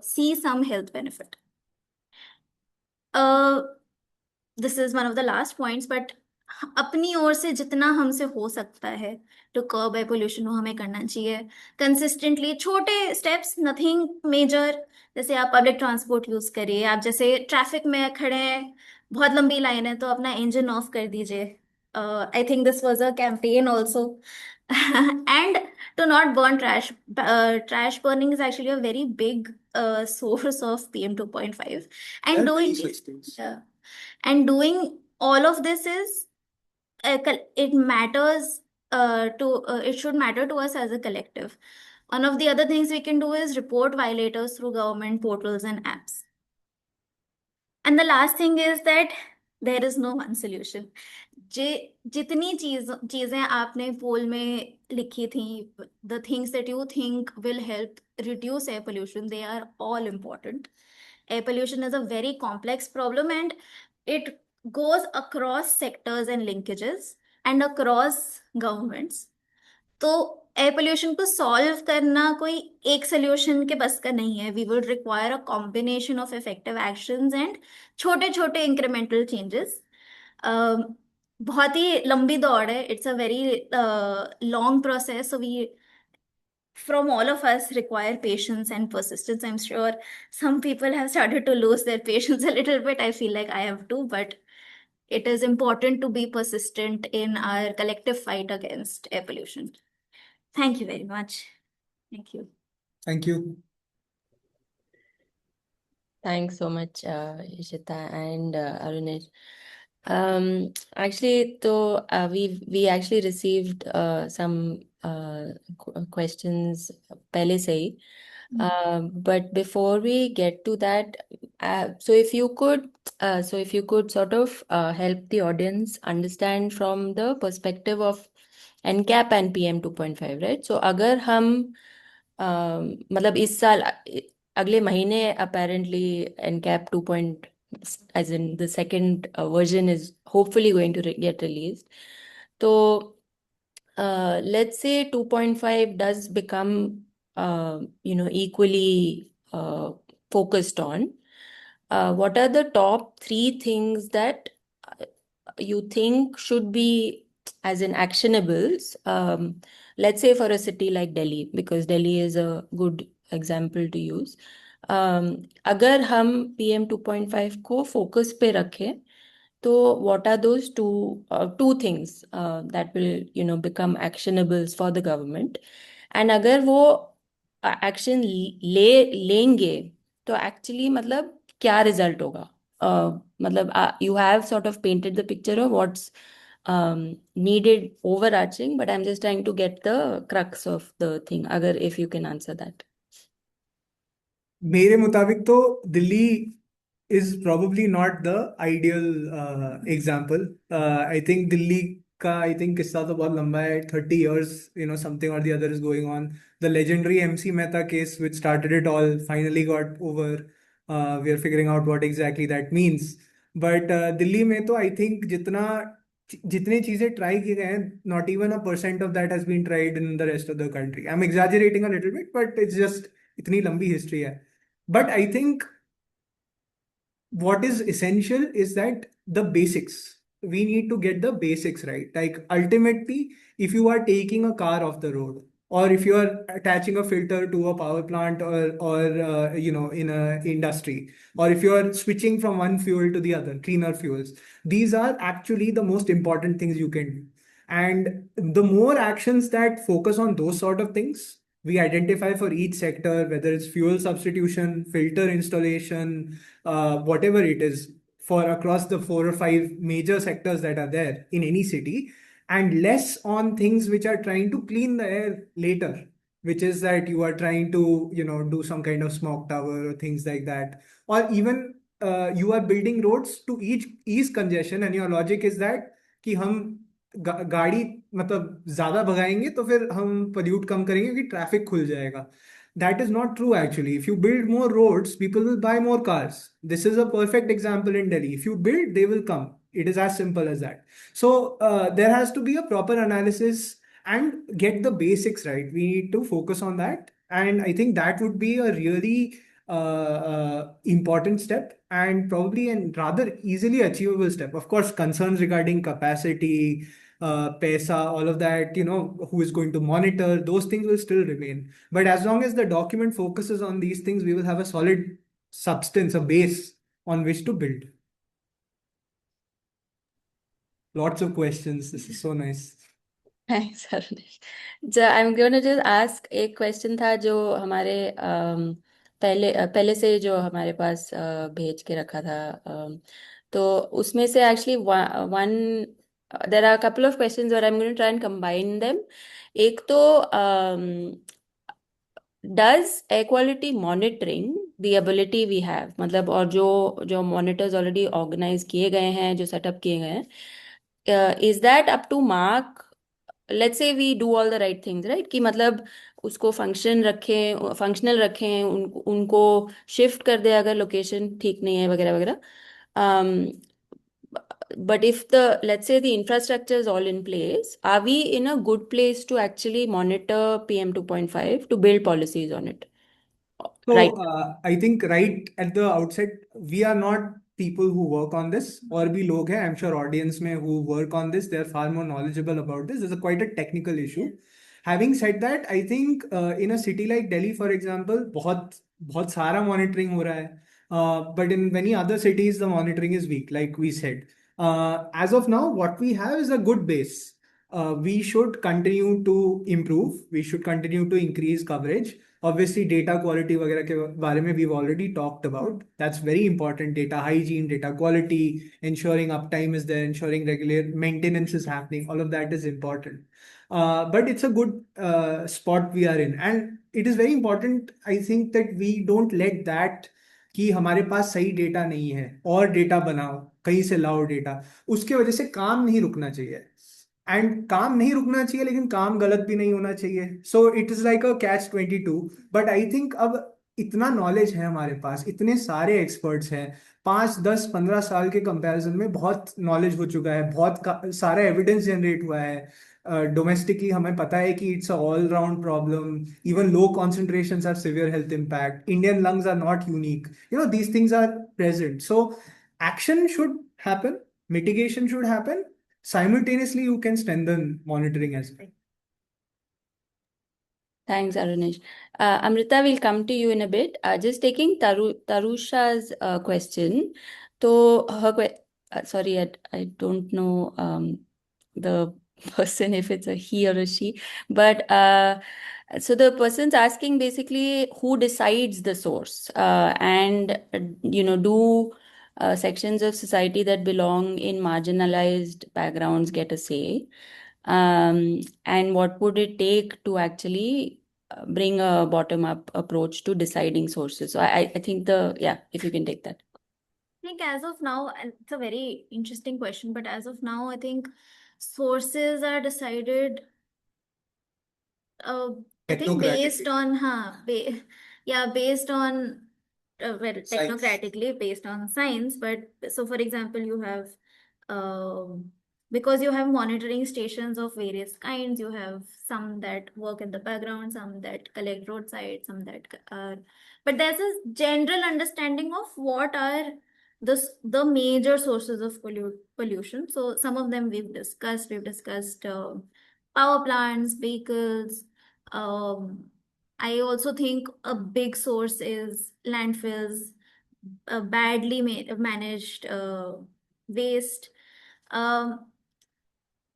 see some health benefit. This is one of the last points, but अपनी ओर से जितना हमसे हो सकता है to curb air pollution वो हमें करना चाहिए कंसिस्टेंटली. छोटे स्टेप्स, नथिंग मेजर. जैसे आप पब्लिक ट्रांसपोर्ट यूज करिए, आप जैसे ट्रैफिक में खड़े हैं, बहुत लंबी लाइन है, तो अपना इंजन ऑफ कर दीजिए. I think this was a campaign also. And to not burn trash. Trash burning is actually a very big source of PM2.5. And doing yeah. And doing all of this is it matters it should matter to us as a collective. One of the other things we can do is report violators through government portals and apps. And the last thing is that there is no one solution. जितनी चीजें आपने पोल में लिखी थी, the things that you think will help reduce air pollution, they are all important. Air pollution is a very complex problem, and it goes across sectors and linkages and across governments. तो air pollution को solve करना कोई एक solution के बस का नहीं है. We would require a combination of effective actions and छोटे छोटे इंक्रीमेंटल चेंजेस. बहुत ही लंबी दौड़ है. It's a very long process. So we from all of us require patience and persistence. I'm sure some people have started to lose their patience a little bit. I feel like I have too, but it is important to be persistent in our collective fight against air pollution. Thank you very much. Thank you.
Thank you.
Thanks so much, Ishita and Arunesh. Actually, so we actually received some questions पहले से ही. But before we get to that, so if you could sort of help the audience understand from the perspective of NCAP and PM 2.5, right? So अगर हम मतलब इस साल अगले महीने apparently NCAP 2. As in the second version is hopefully going to get released. So let's say 2.5 does become equally focused on. What are the top 3 things that you think should be as in actionables? Let's say for a city like Delhi, because Delhi is a good example to use. अगर हम PM 2.5 को focus पे रखें, तो what are those two things that will become actionables for the government? And अगर वो action लेंगे तो एक्चुअली मतलब क्या रिजल्ट होगा? मतलब you have sort of painted the picture of what's needed overarching, but I'm just trying to get the crux of the thing. अगर if you can answer that.
मेरे मुताबिक तो Delhi is probably not the ideal example. I think Delhi का I think किस्सा तो बहुत लंबा है. 30 years, something or the other is going on. The legendary MC Mehta case, which started it all, finally got over. We are figuring out what exactly that means. But Delhi में तो I think जितनी चीजें try की गए हैं, not even a % of that has been tried in the rest of the country. I'm exaggerating a little bit, but it's just इतनी लंबी history है. But I think what is essential is that the basics. We need to get the basics right. Like ultimately, if you are taking a car off the road or if you are attaching a filter to a power plant or in a industry, or if you are switching from one fuel to the other, cleaner fuels. These are actually the most important things you can do. And the more actions that focus on those sort of things we identify for each sector, whether it's fuel substitution, filter installation, whatever it is, for across the 4 or 5 major sectors that are there in any city, and less on things which are trying to clean the air later, which is that you are trying to, do some kind of smoke tower or things like that, or even you are building roads to ease congestion, and your logic is that कि हम गाड़ी मतलब ज्यादा भगाएंगे तो फिर हम pollute कम करेंगे क्योंकि ट्रैफिक खुल जाएगा. That is not true actually. If you build more roads, people will buy more cars. This is a perfect example in Delhi. If you build, they will come. It is as simple as that. So there has to be a proper analysis and get the basics right. We need to focus on that. And I think that would be a really important step, and probably a rather easily achievable step. Of course, concerns regarding capacity, paisa, all of that, who is going to monitor, those things will still remain. But as long as the document focuses on these things, we will have a solid substance, a base on which to build. Lots of questions. This is so nice.
Thanks, Arunish. I'm going to just ask एक question था जो हमारे पहले से जो हमारे पास भेज के रखा था, तो उसमें से actually one there are couple of questions और I am going to try and combine them. एक तो does air quality monitoring the ability we have, मतलब और जो जो मॉनिटर्स ऑलरेडी ऑर्गेनाइज किए गए हैं, जो सेटअप किए गए हैं, is that up to mark? Let's say we do all the right things, right, कि मतलब उसको फंक्शनल रखें, उनको शिफ्ट कर दे अगर लोकेशन ठीक नहीं है वगैरह वगैरह. But if the, let's say, the infrastructure is all in place, are we in a good place to actually monitor PM 2.5 to build policies on it? Right.
So I think right at the outset, we are not people who work on this. और भी लोग हैं, I'm sure audience में who work on this, they're far more knowledgeable about this. This is quite a technical issue. Having said that, I think in a city like Delhi, for example, बहुत बहुत सारा monitoring हो रहा है. But in many other cities, the monitoring is weak, like we said. As of now, what we have is a good base. We should continue to improve. We should continue to increase coverage. Obviously, data quality वगैरह के बारे में we've already talked about. That's very important. Data hygiene, data quality, ensuring uptime is there, ensuring regular maintenance is happening. All of that is important. But it's a good spot we are in. And it is very important, I think, that we don't let that कि हमारे पास सही data नहीं है और data बनाओ, कहीं से लाओ डेटा, उसके वजह से काम नहीं रुकना चाहिए. एंड काम नहीं रुकना चाहिए लेकिन काम गलत भी नहीं होना चाहिए. सो it is like a catch-22. But I think अब इतना नॉलेज है हमारे पास, इतने सारे एक्सपर्ट्स हैं, 5, 10, 15 साल के कंपैरिजन में बहुत नॉलेज हो चुका है, बहुत सारा एविडेंस जनरेट हुआ है. डोमेस्टिकली हमें पता है कि it's a all round problem. Even low concentrations have severe health impact. Indian lungs are not unique. These things are present. So action should happen, mitigation should happen. Simultaneously, you can strengthen monitoring as well.
Thanks, Arunish. Amrita, will come to you in a bit. Just taking Tarusha's question. So sorry, I don't know the person, if it's a he or a she, but so the person's asking basically who decides the source, and do sections of society that belong in marginalized backgrounds get a say? And what would it take to actually bring a bottom-up approach to deciding sources? So I think if you can take that.
I think as of now, and it's a very interesting question, but as of now, I think sources are decided, I think based on, based on, technocratically based on science. But so, for example, you have, because you have monitoring stations of various kinds, you have some that work in the background, some that collect roadside, some that are, but there's a general understanding of what are the major sources of pollution. So some of them we've discussed. Power plants, vehicles, I also think a big source is landfills, badly managed waste. Um,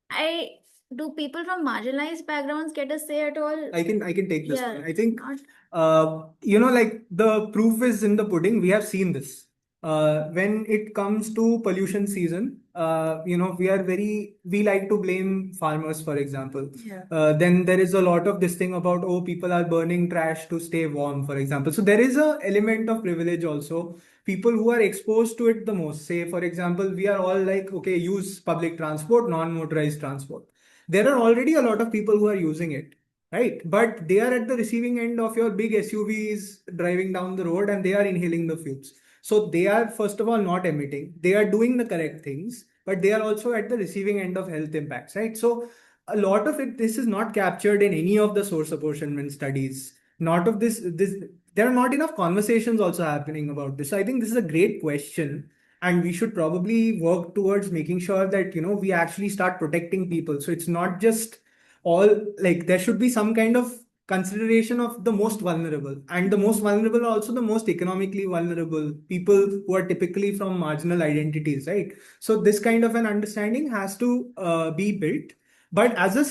I do people from marginalized backgrounds get a say at all?
I can take this
Yeah,
one. I think
not.
like the proof is in the pudding. We have seen this. When it comes to pollution season, we like to blame farmers, for example.
Yeah.
Then there is a lot of this thing about, oh, people are burning trash to stay warm, for example. So there is a element of privilege also. People who are exposed to it the most, say, for example, we are all like, okay, use public transport, non-motorized transport. There are already a lot of people who are using it, right? But they are at the receiving end of your big SUVs driving down the road and they are inhaling the fumes. So they are, first of all, not emitting. They are doing the correct things, but they are also at the receiving end of health impacts, right? So a lot of it, this is not captured in any of the source apportionment studies. Not of this, there are not enough conversations also happening about this. So I think this is a great question. And we should probably work towards making sure that, we actually start protecting people. So it's not just all, like, there should be some kind of consideration of the most vulnerable, and the most vulnerable are also the most economically vulnerable people who are typically from marginal identities, right? So this kind of an understanding has to be built. But as a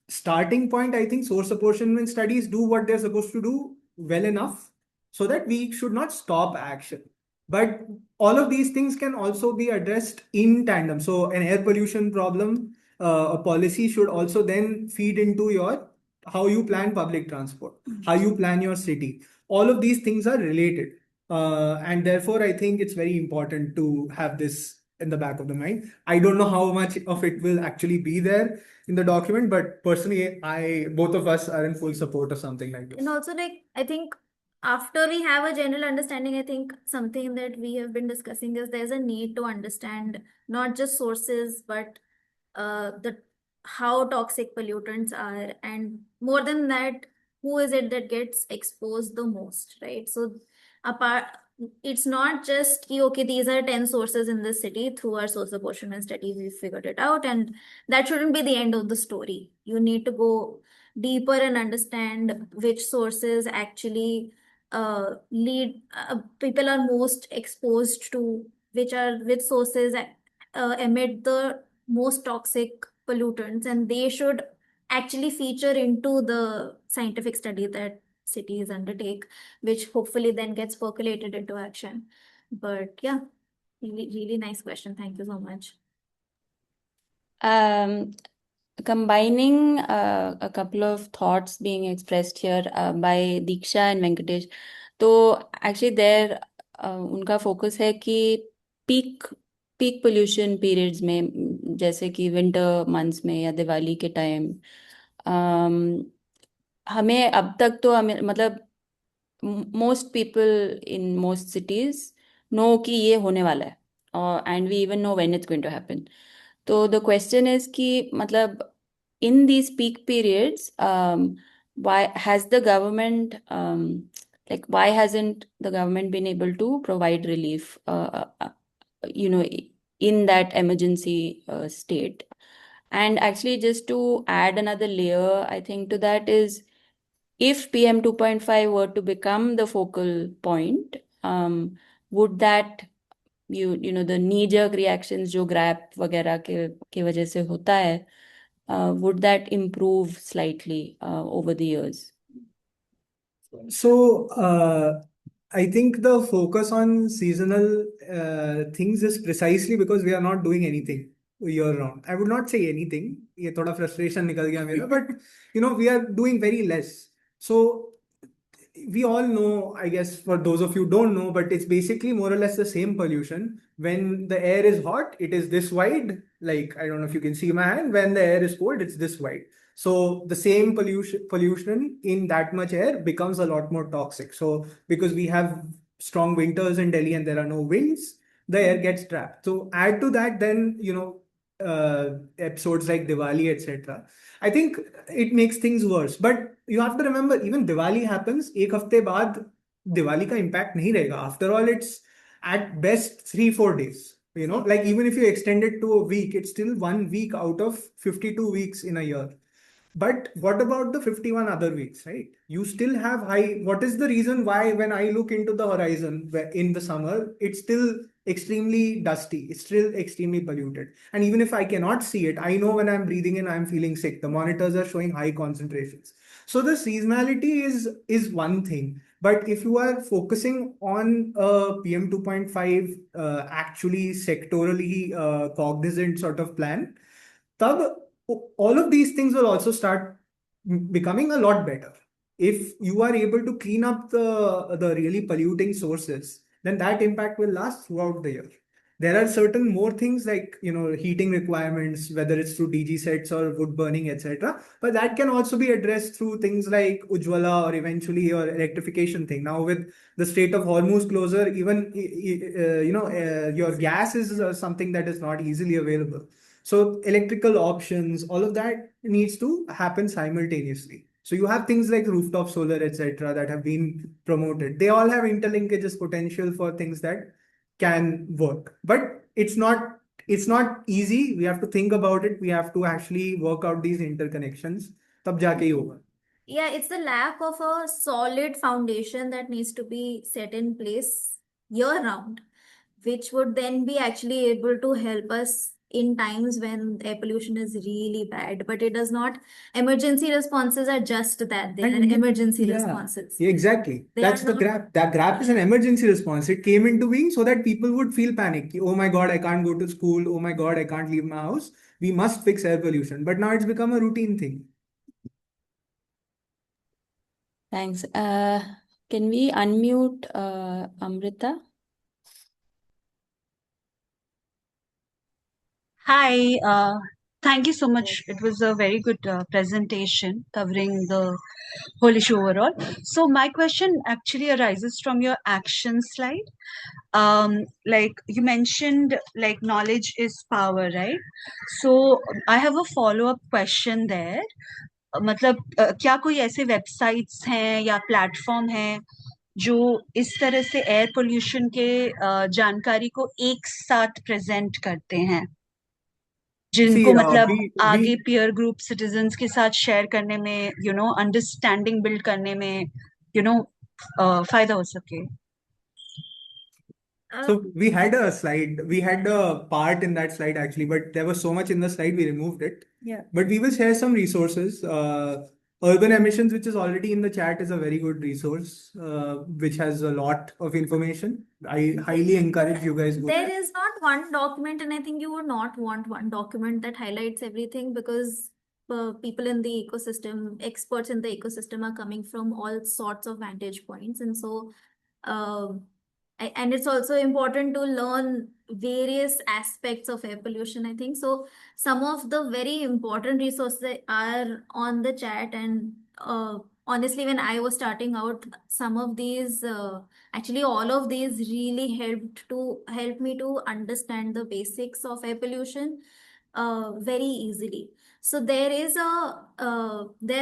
starting point, I think source apportionment studies do what they're supposed to do well enough so that we should not stop action. But all of these things can also be addressed in tandem. So an air pollution problem, a policy should also then feed into your how you plan public transport, how you plan your city. All of these things are related. And therefore, I think it's very important to have this in the back of the mind. I don't know how much of it will actually be there in the document, but personally, both of us are in full support of something like this.
And also, like, I think after we have a general understanding, I think something that we have been discussing is there's a need to understand not just sources, but the how toxic pollutants are, and more than that, who is it that gets exposed the most, right? So apart, it's not just okay, these are 10 sources in this city. Through our source apportionment study we figured it out, and that shouldn't be the end of the story. You need to go deeper and understand which sources actually lead people are most exposed to, which sources emit the most toxic pollutants, and they should actually feature into the scientific study that cities undertake, which hopefully then gets percolated into action. But yeah, really, really nice question. Thank you so much.
Um, Combining a couple of thoughts being expressed here by Diksha and Venkatesh. तो actually there उनका focus है कि peak peak pollution periods में, जैसे कि winter months में या दिवाली के टाइम, हमें अब तक तो हमें मतलब most people in most cities know कि ये होने वाला है, और and we even know when it's going to happen. तो द क्वेश्चन इज कि मतलब in these peak periods, why has the government, why hasn't the government been able to provide relief, you know, in that emergency state? And actually, just to add another layer, I think to that is, if PM 2.5 were to become the focal point, would that, the knee jerk reactions जो grab वगैरह के वजह से होता है, would that improve slightly over the years?
So, I think the focus on seasonal things is precisely because we are not doing anything year round. I would not say anything. ये थोड़ा frustration निकल गया मेरा, but we are doing very less. So we all know, I guess, for those of you who don't know, but it's basically more or less the same pollution. When the air is hot, it is this wide. Like, I don't know if you can see my hand. When the air is cold, it's this wide. So the same pollution in that much air becomes a lot more toxic. So because we have strong winters in Delhi and there are no winds, the air gets trapped. So add to that, then episodes like Diwali, etc. I think it makes things worse. But you have to remember, even Diwali happens, एक हफ्ते बाद Diwali का impact नहीं रहेगा. After all, it's at best 3-4 days. Like even if you extend it to a week, it's still 1 week out of 52 weeks in a year. But what about the 51 other weeks, right? You still have high. What is the reason why, when I look into the horizon in the summer, it's still extremely dusty, it's still extremely polluted. And even if I cannot see it, I know when I'm breathing in, I'm feeling sick. The monitors are showing high concentrations. So the seasonality is one thing. But if you are focusing on a PM 2.5 actually sectorally cognizant sort of plan, तब all of these things will also start becoming a lot better. If you are able to clean up the really polluting sources, then that impact will last throughout the year. There are certain more things like heating requirements, whether it's through DG sets or wood burning, etc. But that can also be addressed through things like Ujwala or eventually your electrification thing. Now with the Strait of Hormuz closure, even your gas is something that is not easily available. So electrical options, all of that needs to happen simultaneously. So you have things like rooftop solar, etc., that have been promoted. They all have interlinkages potential for things that can work, but it's not easy. We have to think about it. We have to actually work out these interconnections. तब जाके ही होगा.
Yeah, it's the lack of a solid foundation that needs to be set in place year round, which would then be actually able to help us in times when air pollution is really bad. But it does not, emergency responses are just that, they are
And
emergency
yeah,
responses.
yeah, exactly.
They are
That's the
not,
grab. That grab is an
yeah.
emergency response. It came into being so that people would feel panic. कि, oh my God, I can't go to school. Oh my God, I can't leave my house. We must fix air pollution. But now it's become a routine thing.
Thanks. Can we unmute Amrita?
Hi, thank you so much. It was a very good presentation covering the whole issue overall. So my question actually arises from your action slide. Like you mentioned, like knowledge is power, right? So I have a follow-up question there. मतलब क्या कोई ऐसे websites हैं या platform हैं जो इस तरह से एयर पोल्यूशन के जानकारी को एक साथ प्रेजेंट करते हैं जिनको
See,
मतलब आगे
we
पीयर ग्रुप सिटीजन्स के साथ शेयर करने में अंडरस्टैंडिंग बिल्ड करने में फायदा हो सके.
So we had a slide, we had a part in that slide actually, but there was so much in the slide we removed it.
Yeah.
But we will share some resources. Urban Emissions, which is already in the chat, is a very good resource, which has a lot of information. I highly encourage you guys go
There
there.
is not one document, and I think you would not want one document that highlights everything because people in the ecosystem, experts in the ecosystem, are coming from all sorts of vantage points. And so, and it's also important to learn various aspects of air pollution, I think. So, some of the very important resources are on the chat. And honestly, when I was starting out, some of these. Actually, all of these really help me to understand the basics of air pollution very easily. So there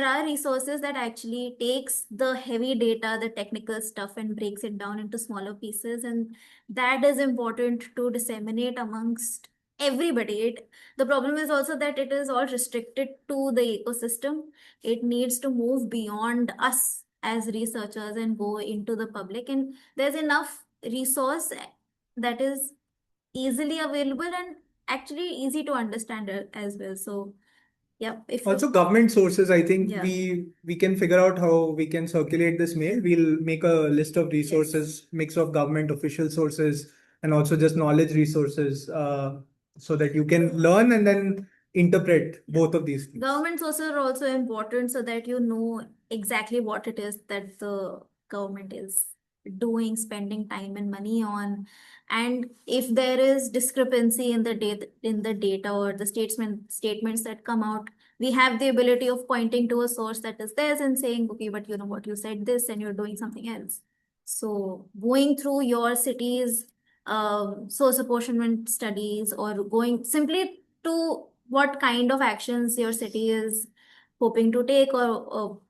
are resources that actually takes the heavy data, the technical stuff, and breaks it down into smaller pieces, and that is important to disseminate amongst everybody. The problem is also that it is all restricted to the ecosystem. It needs to move beyond us as researchers and go into the public, and there's enough resource that is easily available and actually easy to understand as well. So yeah, if you,
Also, government sources, I think
yeah,
we can figure out how we can circulate this mail. We'll make a list of
yes,
resources, mix of government official sources and also just knowledge resources, so that you can learn and then interpret both of these things.
government sources are also important so that you know exactly what it is that the government is doing, spending time and money on. And if there is discrepancy in the data or the statements that come out, we have the ability of pointing to a source that is theirs and saying, okay, but you know what, you said this and you're doing something else. So going through your city's source apportionment studies, or going simply to what kind of actions your city is hoping to take, or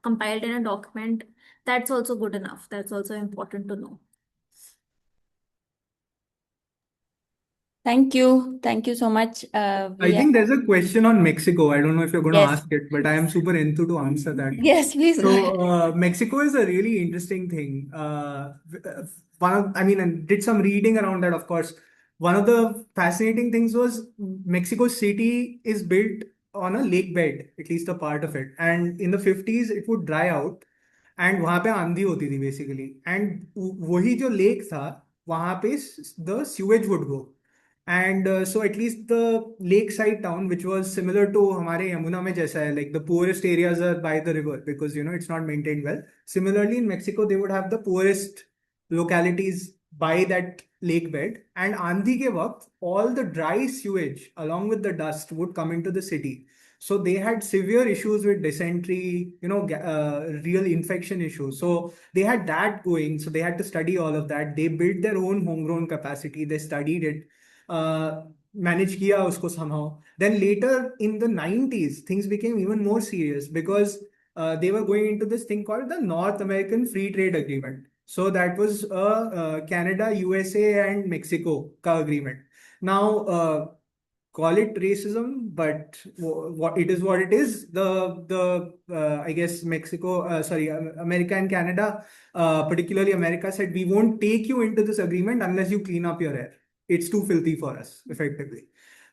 compiled in a document, that's also good enough. That's also important to know.
Thank you. Thank you so much.
I think there's a question on Mexico. I don't know if you're going to
Yes.
ask it, but I am super into to answer that.
Yes, please go ahead.
So Mexico is a really interesting thing. I mean, and did some reading around that, of course. One of the fascinating things was Mexico City is built on a lake bed, at least a part of it. And in the 50s, it would dry out. And वहां पे आंधी होती थी basically and वही जो lake था वहां पे the sewage would go and so at least the lake side town which was similar to हमारे यमुना में जैसा है like the poorest areas are by the river because you know it's not maintained well similarly in Mexico they would have the पुअरेस्ट localities by that lake bed and आंधी के वक्त all the dry sewage along with the dust would come into the city. So they had severe issues with dysentery, real infection issues. So they had that going. So they had to study all of that. They built their own homegrown capacity. They studied it, managed kiya usko somehow. Then later in the 90s, things became even more serious because they were going into this thing called the North American Free Trade Agreement. So that was Canada, USA, and Mexico ka agreement. Now, call it racism, but what it is, what it is. The I guess Mexico, America and Canada, particularly America, said we won't take you into this agreement unless you clean up your air. It's too filthy for us, effectively.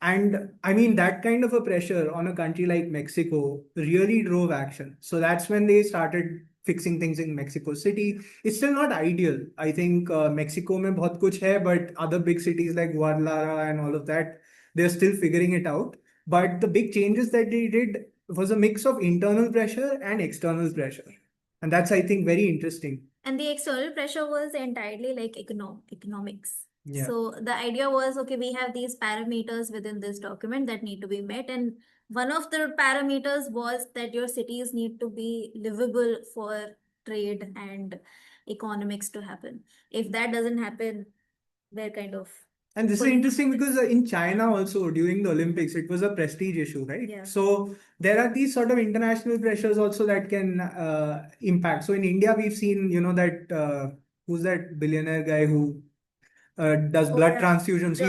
And I mean, that kind of a pressure on a country like Mexico really drove action. So that's when they started fixing things in Mexico City. It's still not ideal. I think Mexico mein bahut kuch hai, but other big cities like Guadalajara and all of that, they're still figuring it out. But the big changes that they did was a mix of internal pressure and external pressure. And that's, I think, very interesting.
And the external pressure was entirely like economics.
Yeah.
So the idea was, okay, we have these parameters within this document that need to be met. And one of the parameters was that your cities need to be livable for trade and economics to happen. If that doesn't happen, they're kind of.
And this is interesting because in China also during the Olympics, it was a prestige issue, right?
Yeah.
So there are these sort of international pressures also that can impact. So in India, we've seen, that who's that billionaire guy who does blood transfusions?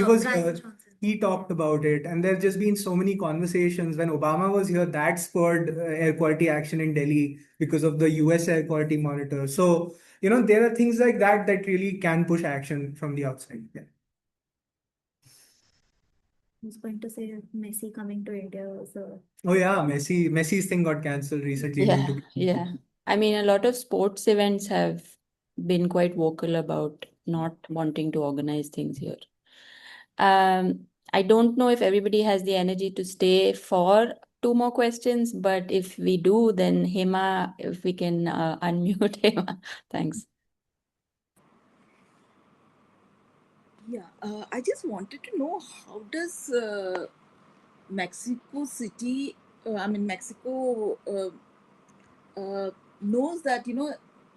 He talked about it, and there's just been so many conversations. When Obama was here, that spurred air quality action in Delhi because of the US air quality monitor. So, there are things like that that really can push action from the outside. Yeah.
I was going to say Messi coming to India also.
Oh yeah, Messi's thing got cancelled recently.
Yeah. I mean, a lot of sports events have been quite vocal about not wanting to organize things here. I don't know if everybody has the energy to stay for two more questions, but if we do, then Hema, if we can unmute Hema. Thanks.
Yeah, I just wanted to know how does Mexico City, Mexico knows that,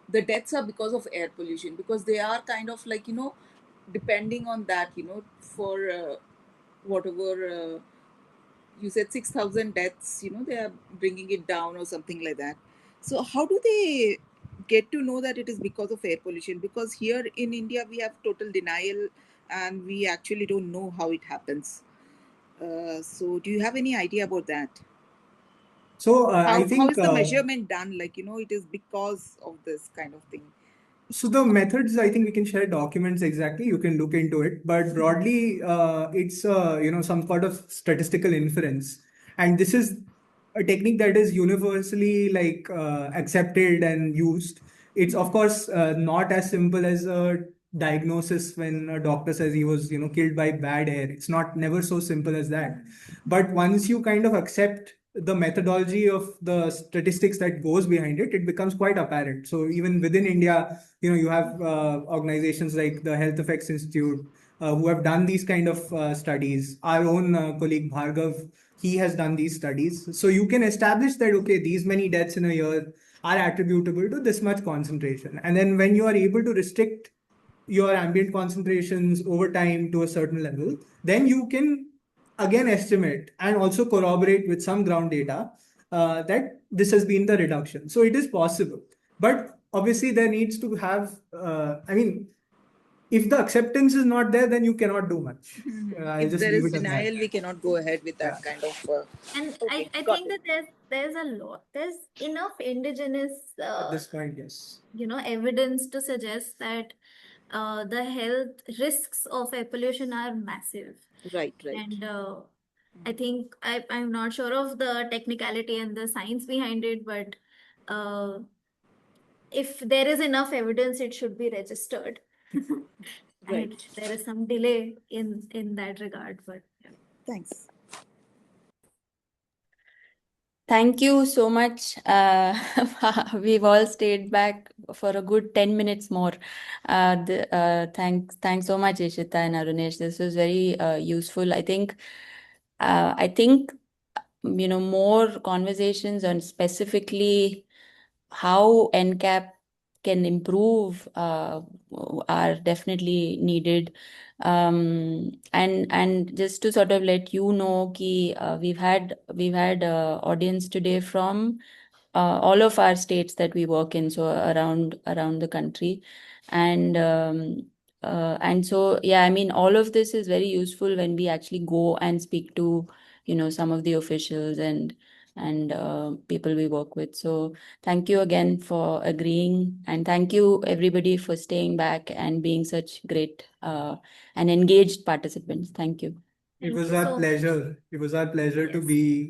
the deaths are because of air pollution, because they are kind of like, depending on that, for whatever you said 6,000 deaths, they are bringing it down or something like that. So how do they get to know that it is because of air pollution? Because here in India, we have total denial and we actually don't know how it happens. So do you have any idea about that?
So
I
think
how is the measurement done? Like, it is because of this kind of thing.
So the methods, I think we can share documents exactly. You can look into it, but broadly, it's some sort of statistical inference, and this is a technique that is universally accepted and used. It's of course not as simple as a diagnosis when a doctor says he was killed by bad air. It's not never so simple as that. But once you kind of accept the methodology of the statistics that goes behind it, it becomes quite apparent. So even within India, you have organizations like the Health Effects Institute who have done these kind of studies. Our own colleague Bhargav, he has done these studies. So you can establish that, okay, these many deaths in a year are attributable to this much concentration. And then when you are able to restrict your ambient concentrations over time to a certain level, then you can again estimate and also corroborate with some ground data that this has been the reduction. So it is possible. But obviously there needs to have, if the acceptance is not there, then you cannot do much. I'll
If
just
there
leave
is
it at that.
denial, we cannot go ahead with that
Yeah.
kind of.
And
Okay,
I
got
think
it.
that there's a lot, there's enough indigenous
At this point, yes.
evidence to suggest that the health risks of air pollution are massive.
Right, right.
And I think I'm not sure of the technicality and the science behind it, but if there is enough evidence, it should be registered.
Right.
And there is some delay in that regard, but yeah.
Thanks.
Thank you so much. We've all stayed back for a good 10 minutes more. Thanks so much, Ishita and Arunesh. This was very useful. I think more conversations on specifically how NCAP can improve are definitely needed. And just to sort of let you know, ki we've had audience today from all of our states that we work in, so around the country, and so yeah, I mean, all of this is very useful when we actually go and speak to some of the officials and people we work with. So thank you again for agreeing, and thank you everybody for staying back and being such great and engaged participants. Thank you.
It
Thank
was
you
our
so much.
pleasure. It was our pleasure to
Yes.
be